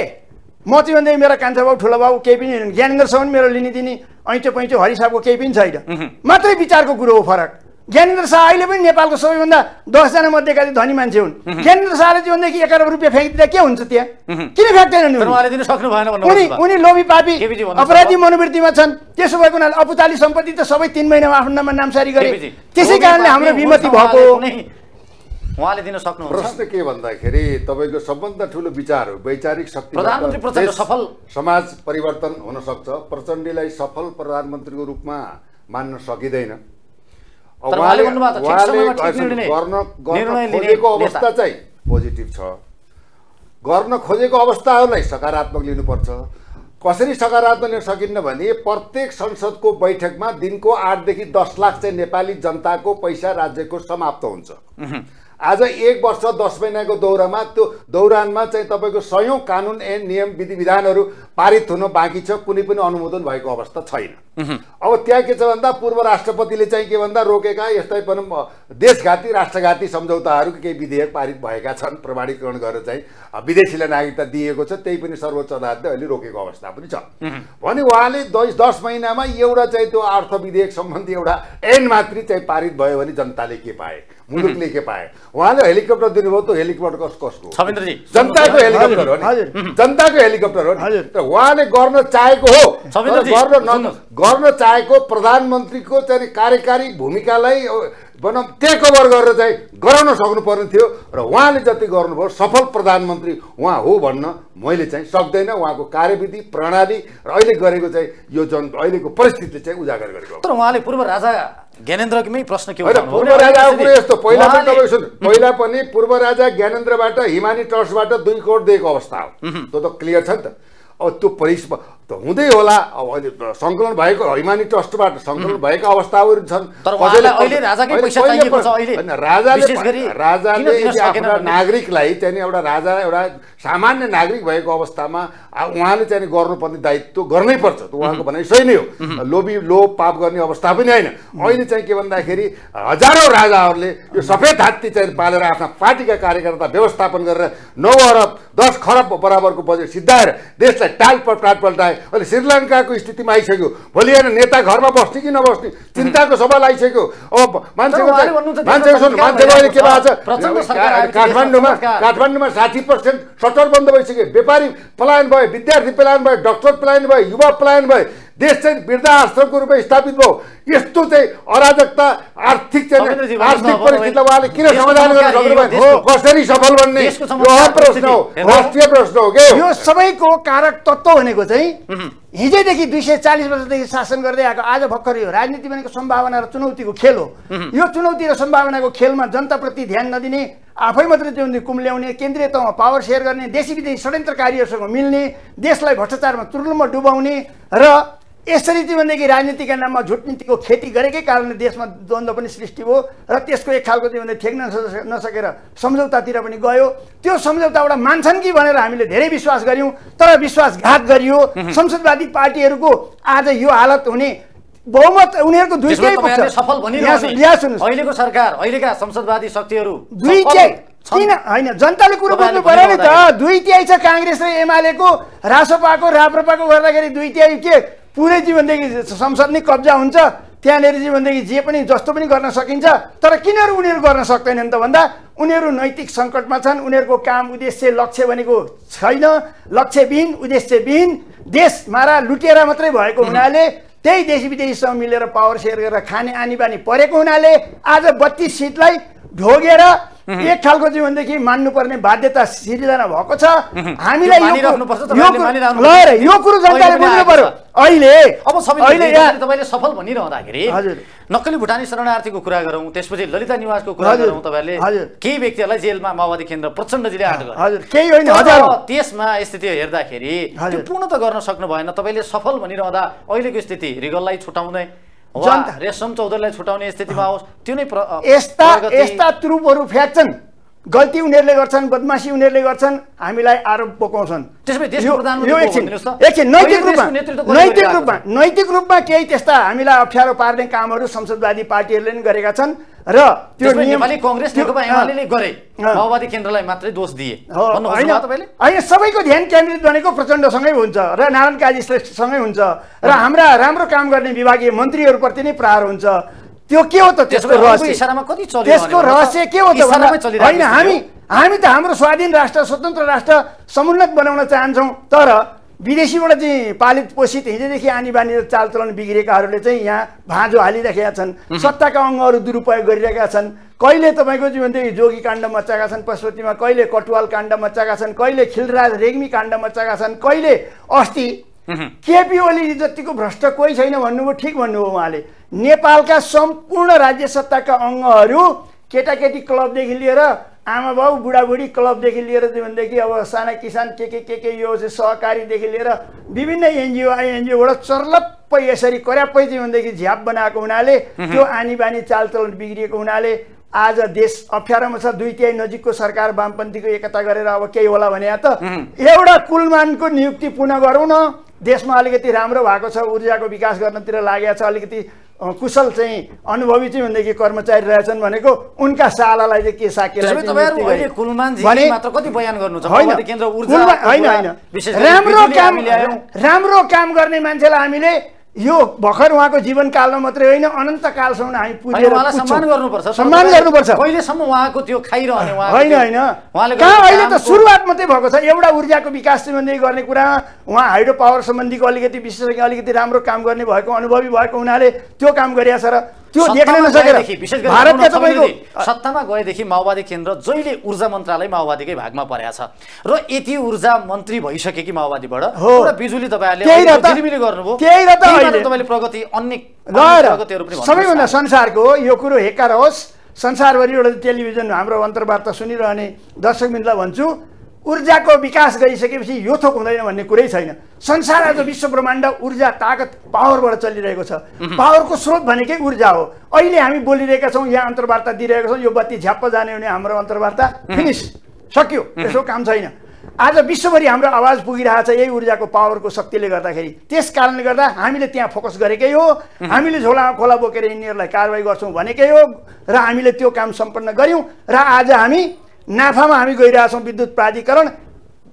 Speaker 1: म चाहिँ भनेदेखि मेरा कान्छा बाउ ठुलो बाउ केही पनि ज्ञानेन्द्रसम्म मेरो लिने दिने ऐँचो पैँचो हरिसाबको केही पनि छैन। मात्रै विचारको कुरो हो फरक। ज्ञानेन्द्र शाह अहिले पनि नेपालको सबैभन्दा 10 जना मध्येका धनी मान्छे हुन्। ज्ञानेन्द्र शाहले चाहिँ भनेदेखि 1 अरब रुपियाँ फ्याँकिदिँदा के हुन्छ त्यहाँ? किन फ्याँक्दैनन्? उनी लोभी पापी अपराधी मनोवृत्तिमा छन्। त्यसो भएको हुनाले औपचारिक सम्पत्ति त सबै 3 महिनामा आफ्नो नाममा नामसारी गरे। त्यसै कारणले हाम्रो विमति भएको
Speaker 3: उहाँले दिन सक्नुहुन्छ।
Speaker 2: प्रश्न के भन्दाखेरि तपाईँको सबभन्दा ठुलो विचार हो वैचारिक शक्ति
Speaker 3: प्रधानमन्त्री प्रचण्ड सफल
Speaker 2: समाज परिवर्तन हुन सक्छ। प्रचण्डलाई सफल प्रधानमन्त्रीको रूपमा मान्न सकिँदैन। उहाँले गर्न खोजेको अवस्था चाहिँ पोजिटिभ छ। गर्न खोजेको अवस्थाहरूलाई सकारात्मक लिनुपर्छ। कसरी सकारात्मक लिन सकिन्न भने प्रत्येक संसदको बैठकमा दिनको 8 देखि 10 लाख चाहिँ नेपाली जनताको पैसा राज्यको समाप्त हुन्छ। आज 1 वर्ष 10 महिनाको दौरामा त्यो दौरानमा चाहिँ तपाईँको 100औं कानुन नियम विधि विधानहरू पारित हुन बाँकी छ। कुनै पनि अनुमोदन भएको अवस्था छैन। अब त्यहाँ के छ भन्दा पूर्व राष्ट्रपतिले चाहिँ के भन्दा रोकेका यस्तै पनि देशघाती राष्ट्रघाती सम्झौताहरू केही विधेयक पारित भएका छन्। प्रमाणीकरण गरेर चाहिँ विदेशीलाई नागरिकता दिएको छ। त्यही पनि सर्वोच्च अदालतले अहिले रोकेको अवस्था पनि छ। भने उहाँले 10 महिनामा एउटा चाहिँ त्यो अर्थ विधेयक सम्बन्धी एउटा ऐन मात्रै चाहिँ पारित भयो भने जनताले के पाए, मुलुकले के पाए? उहाँले हेलिकप्टर दिनुभयो। त्यो हेलिकप्टर कसको? जनताको हेलिकप्टर हो नि। जनताको हेलिकप्टर हो नि। त उहाँले गर्न चाहेको हो। गर्न चाहेको प्रधानमन्त्रीको चाहिँ कार्यकारी भूमिकालाई भनौँ टेक ओभर गरेर चाहिँ गराउन सक्नुपर्ने थियो। र उहाँले जति गर्नुभयो सफल प्रधानमन्त्री उहाँ हो भन्न मैले चाहिँ सक्दैन। उहाँको कार्यविधि प्रणाली र अहिले गरेको चाहिँ यो अहिलेको परिस्थितिले चाहिँ उजागर गरेको।
Speaker 3: तर उहाँले पूर्व राजा ज्ञानेन्द्रमै प्रश्न के हो?
Speaker 2: पूर्व राजाको कुरो यस्तो पहिला पनि तपाईँ सुन्नु, पहिला पनि पूर्व राजा ज्ञानेन्द्रबाट हिमानी ट्रस्टबाट 2 करोड दिएको अवस्था हो। त्यो त क्लियर छ नि त। अब त्यो परिस त हुँदै होला। अब अहिले सङ्कलन भएको हिमानी ट्रस्टबाट सङ्कलन भएका अवस्थाहरू छन्। राजाले आफ्ना नागरिकलाई चाहिँ एउटा राजा एउटा सामान्य नागरिक भएको अवस्थामा उहाँले चाहिँ गर्नुपर्ने दायित्व गर्नै पर्छ। उहाँको भनाइ सही नै हो। लोभ पाप गर्ने अवस्था पनि होइन। अहिले चाहिँ के भन्दाखेरि हजारौँ राजाहरूले यो सफेद हात्ती चाहिँ पालेर आफ्ना पार्टीका कार्यकर्ता व्यवस्थापन गरेर 9 अरब 10 खरब बराबरको बजेट सिद्धाएर देशलाई टाल पल्टाए। अहिले श्रीलङ्काको स्थितिमा आइसक्यो। भोलि हेर्नु नेता घरमा बस्ने कि नबस्ने चिन्ताको सवाल आइसक्यो। अब मान्छेको अहिले के भएको छ? काठमाडौँमा 60% सटर बन्द भइसक्यो। व्यापारी पलायन भयो, विद्यार्थी पलायन भयो, डाक्टर पलायन भयो, युवा पलायन भयो। देश चाहिँ वृद्धाश्रमको रूपमा स्थापित भयो। यस्तो चाहिँ अराजकता आर्थिक परिस्थितिलाई उहाँले किन समाधान गर्न सक्नुभयो? कसरी सफल बन्ने यो प्रश्न हो, राष्ट्रिय प्रश्न हो। के
Speaker 1: यो सबैको कारक तत्त्व भनेको चाहिँ हिजैदेखि 240 वर्षदेखि शासन गर्दै आएको आज भर्खर यो राजनीति भनेको सम्भावना र चुनौतीको खेल हो। यो चुनौती र सम्भावनाको खेलमा जनताप्रति ध्यान नदिने, आफै मात्रै त्यो कुम्ल्याउने, केन्द्रीय तहमा पावर सेयर गर्ने, देशी विदेशी षड्यन्त्रकारीहरूसँग मिल्ने, देशलाई भ्रष्टाचारमा तुरुलमा डुबाउने र यसरी चाहिँ भनेदेखि राजनीतिका नाममा झुट नीतिको खेती गरेकै कारणले देशमा द्वन्द्व पनि सृष्टि भयो र त्यसको एक खालको चाहिँ भने ठेक्न नसकेर सम्झौतातिर पनि गयो। त्यो सम्झौताबाट मान्छन् कि भनेर हामीले धेरै विश्वास गऱ्यौँ, तर विश्वासघात गरियो। संसदवादी पार्टीहरूको आज यो हालत हुने बहुमत उनीहरूको दुईटै
Speaker 3: सफल भनिरहेको अहिलेको सरकार, अहिलेका संसदवादी शक्तिहरू
Speaker 1: दुईटै किन होइन? जनताले कुरो बुझ्नु पर्यो नि त। 2/3 छ काङ्ग्रेस र एमालेको, रासपाको राप्रपाको गर्दाखेरि 2/3 के पुरै जीवनदेखि संसद नै कब्जा हुन्छ। त्यहाँनिर जीवनदेखि जे पनि जस्तो पनि गर्न सकिन्छ। तर किनहरू उनीहरू गर्न सक्दैनन् त भन्दा उनीहरू नैतिक सङ्कटमा छन्। उनीहरूको काम उद्देश्य लक्ष्य भनेको छैन, लक्ष्यविहीन उद्देश्यविहीन देश मारा लुटेर मात्रै भएको हुनाले त्यही देशी विदेशीसँग मिलेर पावर सेयर गरेर खाने आनी बानी परेको हुनाले आज 32 सिटलाई ढोगेर एक खालको जीवनदेखि मान्नुपर्ने बाध्यता सिर्जना भएको छ। हामीलाई यो कुरो जनताले बुझ्नु पर्यो। अहिले
Speaker 3: तपाईँले सफल भनिरहँदाखेरि नक्कली भुटानी शरणार्थीको कुरा गरौँ, त्यसपछि ललिता निवासको कुरा गरौँ, तपाईँहरूले केही व्यक्तिहरूलाई जेलमा माओवादी केन्द्र प्रचण्डजीले आट गर्यो। त्यसमा स्थिति हेर्दाखेरि त्यो पूर्ण त गर्न सक्नु भएन। तपाईँले सफल भनिरहँदा अहिलेको स्थिति रिगललाई छुटाउँदै रेशम चौधरीलाई छुटाउने स्थितिमा आओस्, त्यो नै
Speaker 1: यस्ता तुरुपहरू फ्याँक्छन्। गल्ती उनीहरूले गर्छन्, बदमासी उनीहरूले गर्छन्, हामीलाई आरोप बोकाउँछन्। नैतिक रूपमा केही त्यस्ता हामीलाई अप्ठ्यारो पार्ने कामहरू संसदवादी पार्टीहरूले पनि गरेका छन् र त्यो
Speaker 3: कांग्रेस नेकपा एमाले गरे माओवादी केन्द्रलाई मात्रै दोष दिए भन्नुहुन्छ तपाईले?
Speaker 1: हैन, सबैको ध्यान केन्द्रित भनेको प्रचण्डसँगै हुन्छ र नारायण काजी श्रेष्ठसँगै हुन्छ र हाम्रा राम्रो काम गर्ने विभागीय मन्त्रीहरूप्रति नै प्रहार हुन्छ। त्यो के हो त त्यसको रहस्य?
Speaker 3: इशारामा कति चल्यो?
Speaker 1: त्यसको रहस्य के हो त?
Speaker 3: इशारामै चलिरहेको
Speaker 1: होइन, हामी त हाम्रो स्वाधीन राष्ट्र स्वतन्त्र राष्ट्र समुन्नत बनाउन चाहन्छौँ, तर विदेशीबाट चाहिँ पालित पोषित हिजोदेखि आनी बानी र चालचलन बिग्रेकाहरूले चाहिँ यहाँ भाँजो हालिरहेका छन्, सत्ताका अङ्गहरू दुरुपयोग गरिरहेका छन्। कहिले तपाईँको जीवनदेखि जोगी काण्ड मचाएका छन् पशुपतिमा, कहिले कटुवाल काण्ड मचाएका छन्, कहिले खिलराज रेग्मी काण्ड मचाएका छन्, कहिले अस्ति केपी ओली जतिको भ्रष्ट कोही छैन भन्नुभयो। ठिक भन्नुभयो उहाँले। नेपालका सम्पूर्ण राज्य सत्ताका अङ्गहरू केटाकेटी क्लबदेखि लिएर आमा बाउ बुढाबुढी क्लबदेखि लिएर भनेदेखि अब साना किसान के यो चाहिँ सहकारीदेखि लिएर विभिन्न एनजिओ आइएनजिओबाट चर्लप्प यसरी कर्याप्पै चाहिँ भनेदेखि झ्याप बनाएको हुनाले, त्यो आनी बानी चालचलन बिग्रिएको हुनाले आज देश अप्ठ्यारोमा छ। 2/3 नजिकको सरकार वामपन्थीको एकता गरेर अब केही होला भने त एउटा कुलमानको नियुक्ति पुनः गरौँ न। देशमा अलिकति राम्रो भएको छ, ऊर्जाको विकास गर्नतिर लागेको छ, अलिकति कुशल चाहिँ अनुभवी चाहिँ भनेदेखि कर्मचारी रहेछन् भनेको उनका सालालाई चाहिँ के साकेलाई राम्रो काम गर्ने मान्छेलाई हामीले यो भर्खर उहाँको जीवनकालमा मात्रै होइन अनन्त कालसम्म हामी पुजेर सम्मान गर्नुपर्छ।
Speaker 3: कहिलेसम्म उहाँको त्यो खाइरहने
Speaker 1: होइन कहाँ अहिले त सुरुवात मात्रै भएको छ। एउटा ऊर्जाको विकास सम्बन्धी गर्ने कुरामा उहाँ हाइड्रो पावर सम्बन्धीको अलिकति विशेषज्ञ अलिकति राम्रो काम गर्ने भएको अनुभवी भएको हुनाले त्यो काम गरिएको छ र त्यो देख्न नसकेर
Speaker 3: भारतका तपाईको सत्तामा गएदेखि माओवादी केन्द्र जहिले ऊर्जा मन्त्रालय माओवादीकै भागमा परेको छ र यति ऊर्जा मन्त्री भइसकेकी माओवादीबाट र बिजुली तपाईहरुले झिलिमिली गर्नुभयो।
Speaker 1: त्यही र त अहिले
Speaker 3: तपाईले प्रगति अन्य
Speaker 1: प्रगतिहरु पनि सबैभन्दा संसारको यो कुरो हेकार होस्, संसारभरि एउटा टेलिभिजन हाम्रो अन्तर्वार्ता सुनिरहने दर्शकबिन्दुलाई भन्छु, ऊर्जाको विकास गरिसकेपछि यो थोक हुँदैन भन्ने कुरै छैन। संसार आज विश्व ब्रह्माण्ड ऊर्जा ताकत पावरबाट चलिरहेको छ। पावरको स्रोत भनेकै ऊर्जा हो। अहिले हामी बोलिरहेका छौँ, यहाँ अन्तर्वार्ता दिइरहेका छौँ, यो बत्ती झ्याप्प जाने भने हाम्रो अन्तर्वार्ता फिनिस सक्यो, त्यसो काम छैन। आज विश्वभरि हाम्रो आवाज पुगिरहेको छ यही ऊर्जाको पावरको शक्तिले गर्दाखेरि। त्यस कारणले गर्दा हामीले त्यहाँ फोकस गरेकै हो। हामीले झोलामा खोला बोकेर यिनीहरूलाई कारवाही गर्छौँ भनेकै हो र हामीले त्यो काम सम्पन्न गऱ्यौँ र आज हामी नाफामा हामी गइरहेछौँ। विद्युत प्राधिकरण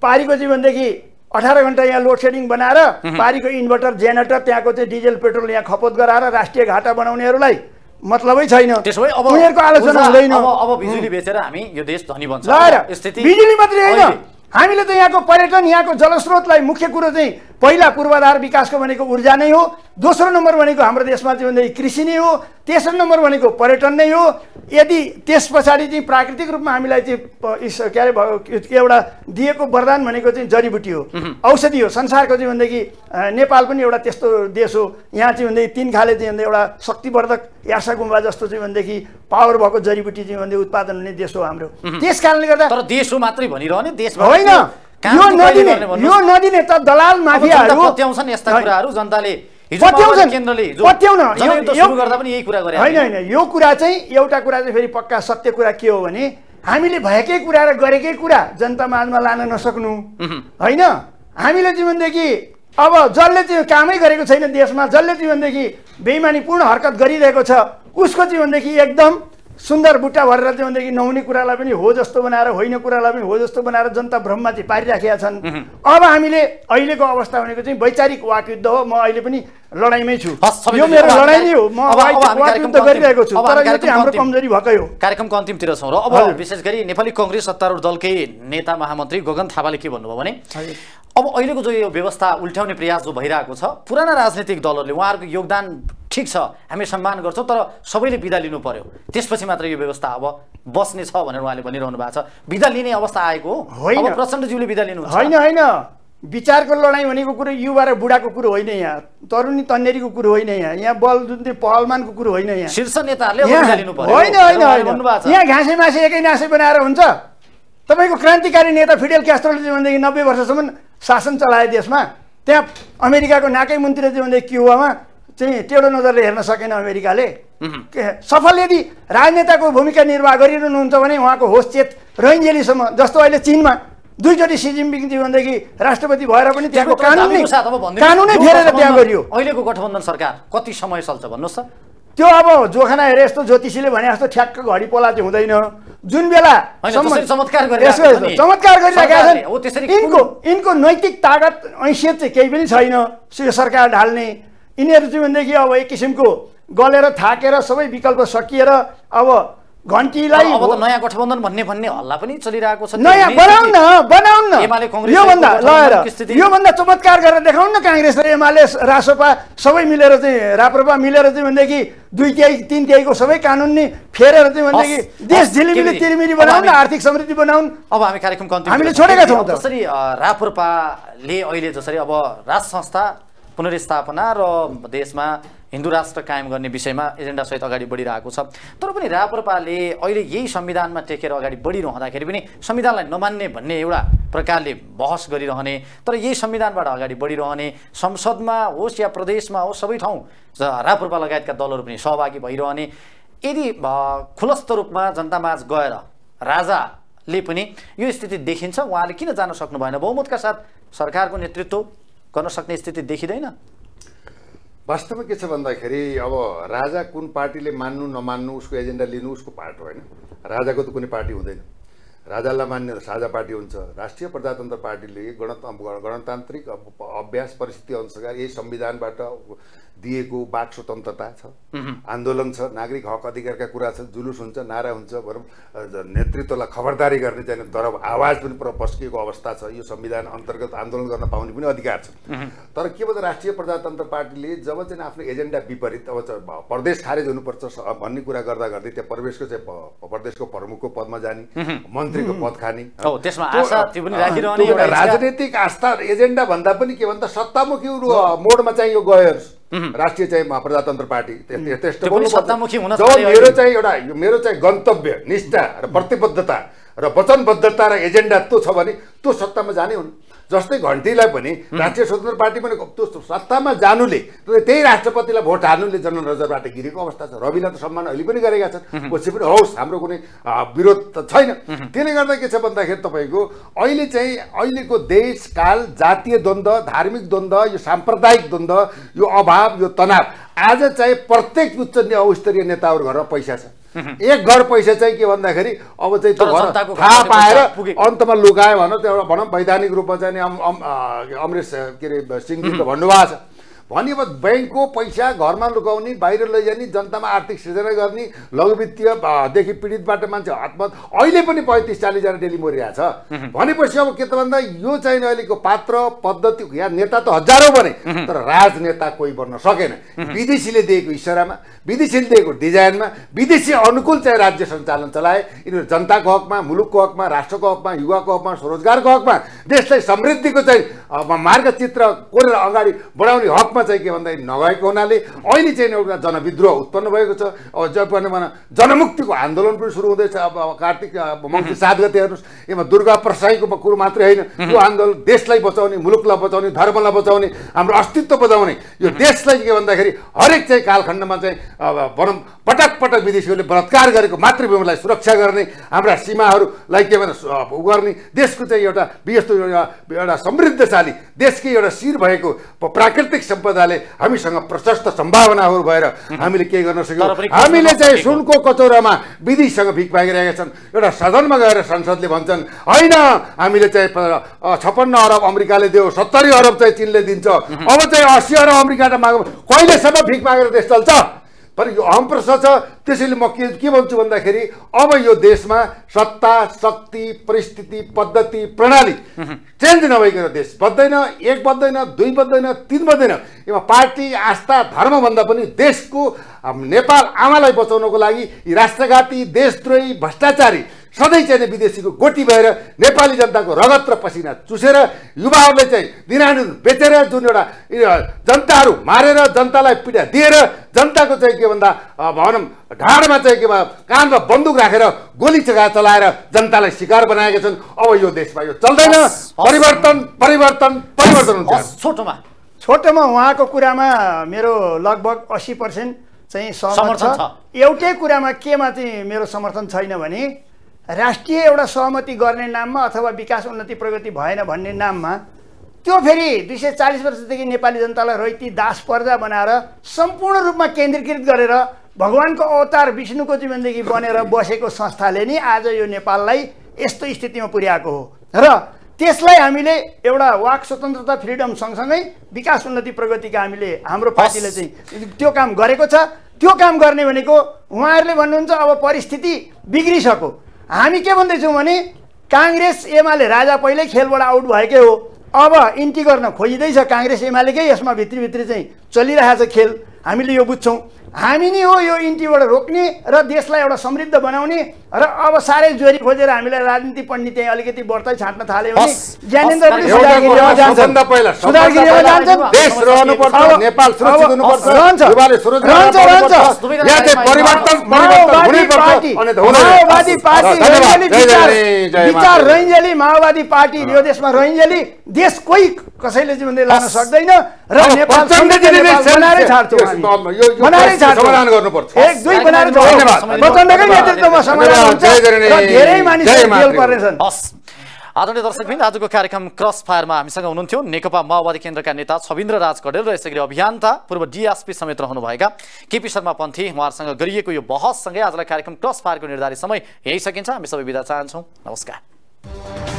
Speaker 1: पारीको जीवनदेखि 18 घण्टा यहाँ लोड सेडिङ बनाएर पारीको इन्भर्टर जेनेरेटर त्यहाँको चाहिँ डिजेल पेट्रोल यहाँ खपत गराएर राष्ट्रिय घाटा बनाउनेहरूलाई मतलबै छैन। उनीहरूको आलोचना हुँदैन।
Speaker 3: अब बिजुली बेचेर हामी यो देश धनी बन्छ स्थिति
Speaker 1: बिजुली मात्रै होइन, हामीले त यहाँको पर्यटन यहाँको जलस्रोतलाई मुख्य कुरो चाहिँ पहिला पूर्वाधार विकासको भनेको ऊर्जा नै हो। दोस्रो नम्बर भनेको हाम्रो देशमा चाहिँ भन्दाखेरि कृषि नै हो। तेस्रो नम्बर भनेको पर्यटन नै हो। यदि त्यस पछाडि चाहिँ प्राकृतिक रूपमा हामीलाई चाहिँ के अरे एउटा दिएको वरदान भनेको चाहिँ जडीबुटी हो, औषधि हो। संसारको चाहिँ भनेदेखि नेपाल पनि एउटा त्यस्तो देश हो। यहाँ चाहिँ भन्दाखेरि 3 खाले चाहिँ एउटा शक्तिवर्धक यासा गुम्बा जस्तो चाहिँ भनेदेखि पावर भएको जडीबुटी चाहिँ भन्दै उत्पादन हुने देश हो हाम्रो। त्यस कारणले गर्दा
Speaker 3: तर देश हो मात्रै भनिरहने देशमा
Speaker 1: होइन, यो नदिने त दलाल माफियाहरू
Speaker 3: पत्याउँछन् यस्ता कुराहरू। जनताले
Speaker 1: होइन यो कुरा चाहिँ एउटा कुरा चाहिँ फेरि पक्का सत्य कुरा के हो भने हामीले भएकै कुरा र गरेकै कुरा जनता माझमा लान नसक्नु होइन। हामीले जीवनदेखि अब जसले चाहिँ कामै गरेको छैन देशमा, जसले जीवनदेखि बेइमानीपूर्ण हरकत गरिरहेको छ उसको जीवनदेखि एकदम सुन्दर बुट्टा भरेर चाहिँ भनेदेखि नहुने कुरालाई पनि हो जस्तो बनाएर होइन कुरालाई पनि हो जस्तो बनाएर जनता भ्रममा चाहिँ पारिराखेका छन्। अब हामीले अहिलेको अवस्था भनेको चाहिँ वैचारिक वाकयुद्ध हो। म अहिले पनि लडाइँमै छु, यो मेरो लडाइँ नै हो। म वाकयुद्ध गरिरहेको छु, तर यो चाहिँ हाम्रो कमजोरी भएकै हो।
Speaker 3: कार्यक्रमको अन्तिमतिर छौँ र अब विशेष गरी नेपाली कांग्रेस सत्तारूढ दलकै नेता महामन्त्री गगन थापाले के भन्नुभयो भने अब अहिलेको जो यो व्यवस्था उल्ट्याउने प्रयास जो भइरहेको छ, पुराना राजनीतिक दलहरूले उहाँहरूको योगदान ठिक छ हामी सम्मान गर्छौँ, तर सबैले बिदा लिनु पर्यो, त्यसपछि मात्र यो व्यवस्था अब बस्ने छ भनेर उहाँले भनिरहनु भएको छ। बिदा लिने अवस्था आएको हो, अब प्रचण्डज्यूले बिदा लिनुहुन्छ?
Speaker 1: होइन होइन, विचारको लडाइँ भनेको कुरो युवा र बुढाको कुरो होइन, यहाँ तरुणी तन्नेरीको कुरो होइन, यहाँ बल जुन चाहिँ पहलमानको कुरो होइन, यहाँ
Speaker 3: शीर्ष नेताहरूले बिदा लिनु पर्यो।
Speaker 1: होइन होइन होइन, यहाँ घाँसे मासे एकै नासे बनाएर हुन्छ? तपाईँको क्रान्तिकारी नेता फिडेल क्यास्ट्रोले चाहिँ भनेदेखि 90 वर्षसम्म शासन चलाए देशमा। त्यहाँ अमेरिकाको नाकै मुन्तिर चाहिँ भनेदेखि क्युबामा चाहिँ टेढो नजरले हेर्न सकेन अमेरिकाले। सफल यदि राजनेताको भूमिका निर्वाह गरिरहनुहुन्छ भने उहाँको होस चेत रहन्जेलीसम्म, जस्तो अहिले चीनमा 2 चोटि सी जिनपिङ भनेदेखि राष्ट्रपति भएर पनि त्यहाँको कानुनै फेरेर त्यहाँ गरियो।
Speaker 3: अहिलेको गठबन्धन सरकार कति समय चल्छ भन्नुहोस् त?
Speaker 1: त्यो अब जोखाना हेरे यस्तो ज्योतिषीले भने जस्तो ठ्याक्क घडी पोला चाहिँ हुँदैन। जुन बेला
Speaker 3: चमत्कार
Speaker 1: गरिरहेका छन् यिनको नैतिक ताकत हैसियत चाहिँ केही पनि छैन सरकार ढाल्ने। यिनीहरू चाहिँ भनेदेखि अब एक किसिमको गलेर थाकेर सबै विकल्प सकिएर अब घन्टीलाई
Speaker 3: अब त नयाँ गठबन्धन भन्ने हल्ला पनि चलिरहेको छ।
Speaker 1: नयाँ बनाउन
Speaker 3: एमाले कांग्रेस
Speaker 1: योभन्दा योभन्दा चमत्कार गरेर देखाउन न। कांग्रेस र एमाले रासोपा सबै मिलेर चाहिँ राप्रपा मिलेर चाहिँ भनेदेखि 2/3 3/3 सबै कानुन नि फेरेर चाहिँ भनेदेखि देश झिलिमिली तिरिमिरी बनाउन, आर्थिक समृद्धि बनाउन।
Speaker 3: अब हामी कार्यक्रम
Speaker 1: हामीले छोडेका छौँ।
Speaker 3: जसरी राप्रपाले अहिले जसरी अब राज संस्था पुनर्स्थापना र देशमा हिन्दू राष्ट्र कायम गर्ने विषयमा एजेन्डा सहित अगाडि बढिरहेको छ, तर पनि राप्रपाले अहिले यही संविधानमा टेकेर अगाडि बढिरहँदाखेरि पनि संविधानलाई नमान्ने भन्ने एउटा प्रकारले बहस गरिरहने, तर यही संविधानबाट अगाडि बढिरहने, संसदमा होस् या प्रदेशमा होस् सबै ठाउँ राप्रपा लगायतका दलहरू पनि सहभागी भइरहने, यदि खुलस्त रूपमा जनतामाझ गएर राजाले पनि यो स्थिति देखिन्छ, उहाँले किन जान सक्नु भएन? बहुमतका साथ सरकारको नेतृत्व गर्न सक्ने स्थिति देखिँदैन?
Speaker 2: वास्तवमा के छ भन्दाखेरि अब राजा कुन पार्टीले मान्नु नमान्नु उसको एजेन्डा लिनु उसको पार्ट हो होइन। राजाको त कुनै पार्टी हुँदैन, राजालाई मान्ने साझा पार्टी हुन्छ। राष्ट्रिय प्रजातन्त्र पार्टीले गणतान्त्रिक अभ्यास परिस्थिति अनुसार यही संविधानबाट दिएको वाक स्वतन्त्रता छ, आन्दोलन छ, नागरिक हक अधिकारका कुरा छ, जुलुस हुन्छ, नारा हुन्छ, भनौँ नेतृत्वलाई खबरदारी गर्ने चाहिँ दरब आवाज पनि पस्किएको अवस्था छ। यो संविधान अन्तर्गत आन्दोलन गर्न पाउने पनि अधिकार छ। तर के भन्छ राष्ट्रिय प्रजातन्त्र पार्टीले जब चाहिँ आफ्नो एजेन्डा विपरीत अब प्रदेश खारेज हुनुपर्छ भन्ने कुरा गर्दा गर्दै त्यहाँ प्रदेशको प्रमुखको पदमा जाने, मन्त्रीको पद खाने, राजनीतिक आस्था एजेन्डा भन्दा पनि के भन्छ सत्तामुखी मोडमा चाहिँ यो गयो राष्ट्रिय चाहिँ प्रजातन्त्र पार्टी त्यस्तो मेरो चाहिँ गन्तव्य निष्ठा र प्रतिबद्धता र वचनबद्धता र एजेन्डा त्यो छ भने त्यो सत्तामा जाने हुन्। जस्तै घन्टीलाई पनि राष्ट्रिय स्वतन्त्र पार्टी पनि त्यो सत्तामा जानुले त्यही राष्ट्रपतिलाई भोट हाल्नुले जनरल नजरबाट गिरेको अवस्था छ। रविलाई त सम्मान अहिले पनि गरेका छन्, पछि पनि होस् हाम्रो कुनै विरोध त छैन। त्यसले गर्दा के छ भन्दाखेरि तपाईँको अहिले चाहिँ अहिलेको देश काल जातीय द्वन्द्व, धार्मिक द्वन्द्व, यो साम्प्रदायिक द्वन्द्व, यो अभाव, यो तनाव आज चाहिँ प्रत्येक उच्च स्तरीय नेताहरू घरमा पैसा छ। एक घर पैसा चाहिँ के भन्दाखेरि अब चाहिँ त्यो थाहा पाएर अन्तमा लुकायो भनौँ त्यो एउटा भनौँ वैधानिक रूपमा चाहिँ अमरेश के अरे सिंहजीले भन्नुभएको छ भने अब ब्याङ्कको पैसा घरमा लुकाउने, बाहिर लैजाने, जनतामा आर्थिक सृजना गर्ने, लघुवित्तीयदेखि पीडितबाट मान्छे आत्महत्या अहिले पनि 35-40 जना डेली मरिरहेको छ भनेपछि अब के त भन्दा यो चाहिँ अहिलेको पात्र पद्धति या नेता त हजारौँ बने तर राजनेता कोही बन्न सकेन। विदेशीले दिएको इसारामा, विदेशीले दिएको डिजाइनमा, विदेशी अनुकूल चाहिँ राज्य सञ्चालन चलाए। यिनीहरू जनताको हकमा, मुलुकको हकमा, राष्ट्रको हकमा, युवाको हकमा, स्वरोजगारको हकमा, देशलाई समृद्धिको चाहिँ मार्गचित्र कोरेर अगाडि बढाउने हकमा चाहिँ के भन्दाखेरि नगएको हुनाले अहिले चाहिँ एउटा जनविद्रोह उत्पन्न भएको छ। अब जब पनि जनमुक्तिको आन्दोलन पनि सुरु हुँदैछ। अब कार्तिक मङ्सिर 7 गते हेर्नुहोस्, यसमा दुर्गा प्रसाईको कुरो मात्रै होइन, यो आन्दोलन देशलाई बचाउने, मुलुकलाई बचाउने, धर्मलाई बचाउने, हाम्रो अस्तित्व बचाउने, यो देशलाई के भन्दाखेरि हरेक चाहिँ कालखण्डमा चाहिँ भनौँ पटक पटक विदेशीहरूले बलात्कार गरेको मातृभूमिलाई सुरक्षा गर्ने, हाम्रा सीमाहरूलाई के भन्छ उ गर्ने, देशको चाहिँ एउटा व्यस्त एउटा समृद्धशाली देशकै एउटा शिर भएको प्राकृतिक सम्पदाले हामीसँग प्रशस्त सम्भावनाहरू भएर हामीले के गर्न सक्यौँ। हामीले चाहिँ सुनको कचौरामा विधिसँग भिख मागिरहेका छन्। एउटा सदनमा गएर संसदले भन्छन् होइन हामीले चाहिँ 56 अरब अमेरिकाले दियो, 70 अरब चाहिँ चीनले दिन्छ, अब चाहिँ 80 अरब अमेरिकाले माग कहिलेसम्म भिख मागेर देश चल्छ? तर यो अहम प्रश्न छ। त्यसैले म के भन्छु भन्दाखेरि अब यो देशमा सत्ता, शक्ति, परिस्थिति, पद्धति, प्रणाली चेन्ज नभइकन देश बद्दैन, एक बद्दैन, दुई बद्दैन, तीन बद्दैन। यसमा पार्टी, आस्था, धर्मभन्दा पनि देशको नेपाल आमालाई बचाउनको लागि यी राष्ट्रघाती, देशद्रोही, भ्रष्टाचारी सधैँ चाहिँ विदेशीको गोटी भएर नेपाली जनताको रगत र पसिना चुसेर युवाहरूले चाहिँ दिनानुदिन बेचेर जुन एउटा जनताहरू मारेर, जनतालाई पीडा दिएर, जनताको चाहिँ के भन्दा भनौँ ढाडमा चाहिँ के कानमा बन्दुक राखेर गोली चलाएर जनतालाई शिकार बनाएका छन्। अब यो देशमा यो चल्दैन। परिवर्तन परिवर्तन परिवर्तन हुन्छ।
Speaker 1: छोटोमा उहाँको कुरामा मेरो लगभग 80% चाहिँ सहमत छ। एउटै कुरामा केमा चाहिँ मेरो समर्थन छैन भने राष्ट्रिय एउटा सहमति गर्ने नाममा अथवा विकास उन्नति प्रगति भएन भन्ने नाममा त्यो फेरि 240 वर्षदेखि नेपाली जनतालाई रैती दास पर्जा बनाएर सम्पूर्ण रूपमा केन्द्रीकृत गरेर भगवानको अवतार विष्णुको जीवनदेखि बनेर बसेको संस्थाले नि आज यो नेपाललाई यस्तो स्थितिमा पुर्याएको हो। र त्यसलाई हामीले एउटा वाक स्वतन्त्रता फ्रिडम सँगसँगै विकास उन्नति प्रगतिका हामीले हाम्रो पार्टीले चाहिँ त्यो काम गरेको छ। त्यो काम गर्ने भनेको उहाँहरूले भन्नुहुन्छ अब परिस्थिति बिग्रिसक्यो। हामी के भन्दैछौँ भने काङ्ग्रेस एमाले राजा पहिल्यै खेलबाट आउट भएकै हो, अब इन्ट्री गर्न खोजिँदैछ काङ्ग्रेस एमालेकै यसमा भित्री चाहिँ चलिरहेछ खेल। हामीले यो बुझ्छौँ। हामी नै हो यो इन्ट्रीबाट रोक्ने र देशलाई एउटा समृद्ध बनाउने र अब साह्रै जोरी खोजेर हामीलाई राजनीति पढ्ने त्यही अलिकति बढ्दै छाट्न थाल्यो भने ज्ञानेन्द्र पनि सुधारगिरीमा जान्छन्। सुधारगिरीमा जान्छन्।
Speaker 2: देश रहनुपर्छ, नेपाल सुरक्षित हुनुपर्छ, युवाले स्वरोजगार गर्नुपर्छ, यहाँ चाहिँ परिवर्तन हुनैपर्छ।
Speaker 1: माओवादी पार्टी विचार रैन्जेली माओवादी पार्टी यो देशमा रैन्जेली देश कोही कसैले जीवनले लान सक्दैन र नेपाल बनाएरै छाड्छौँ बनाएरै छाड्छौँ।
Speaker 2: समाधान गर्नुपर्छ।
Speaker 1: एक दुई बनाएर प्रचण्डकै नेतृत्वमा समाधान हुन्छ र धेरै मानिसहरू जेल पर्नेछन्।
Speaker 3: आदरणीय दर्शकवृन्द, आजको कार्यक्रम क्रस फायरमा हामीसँग हुनुहुन्थ्यो नेकपा माओवादी केन्द्रका नेता छविन्द्र राज कडेल र यसै गरी अभियन्ता पूर्व डिएसपी समेत रहनुभएका केपी शर्मा पन्थी। उहाँहरूसँग गरिएको यो बहससँगै आजलाई कार्यक्रम क्रस फायरको निर्धारित समय यही सकिन्छ। हामी सबै बिदा चाहन्छौँ। नमस्कार।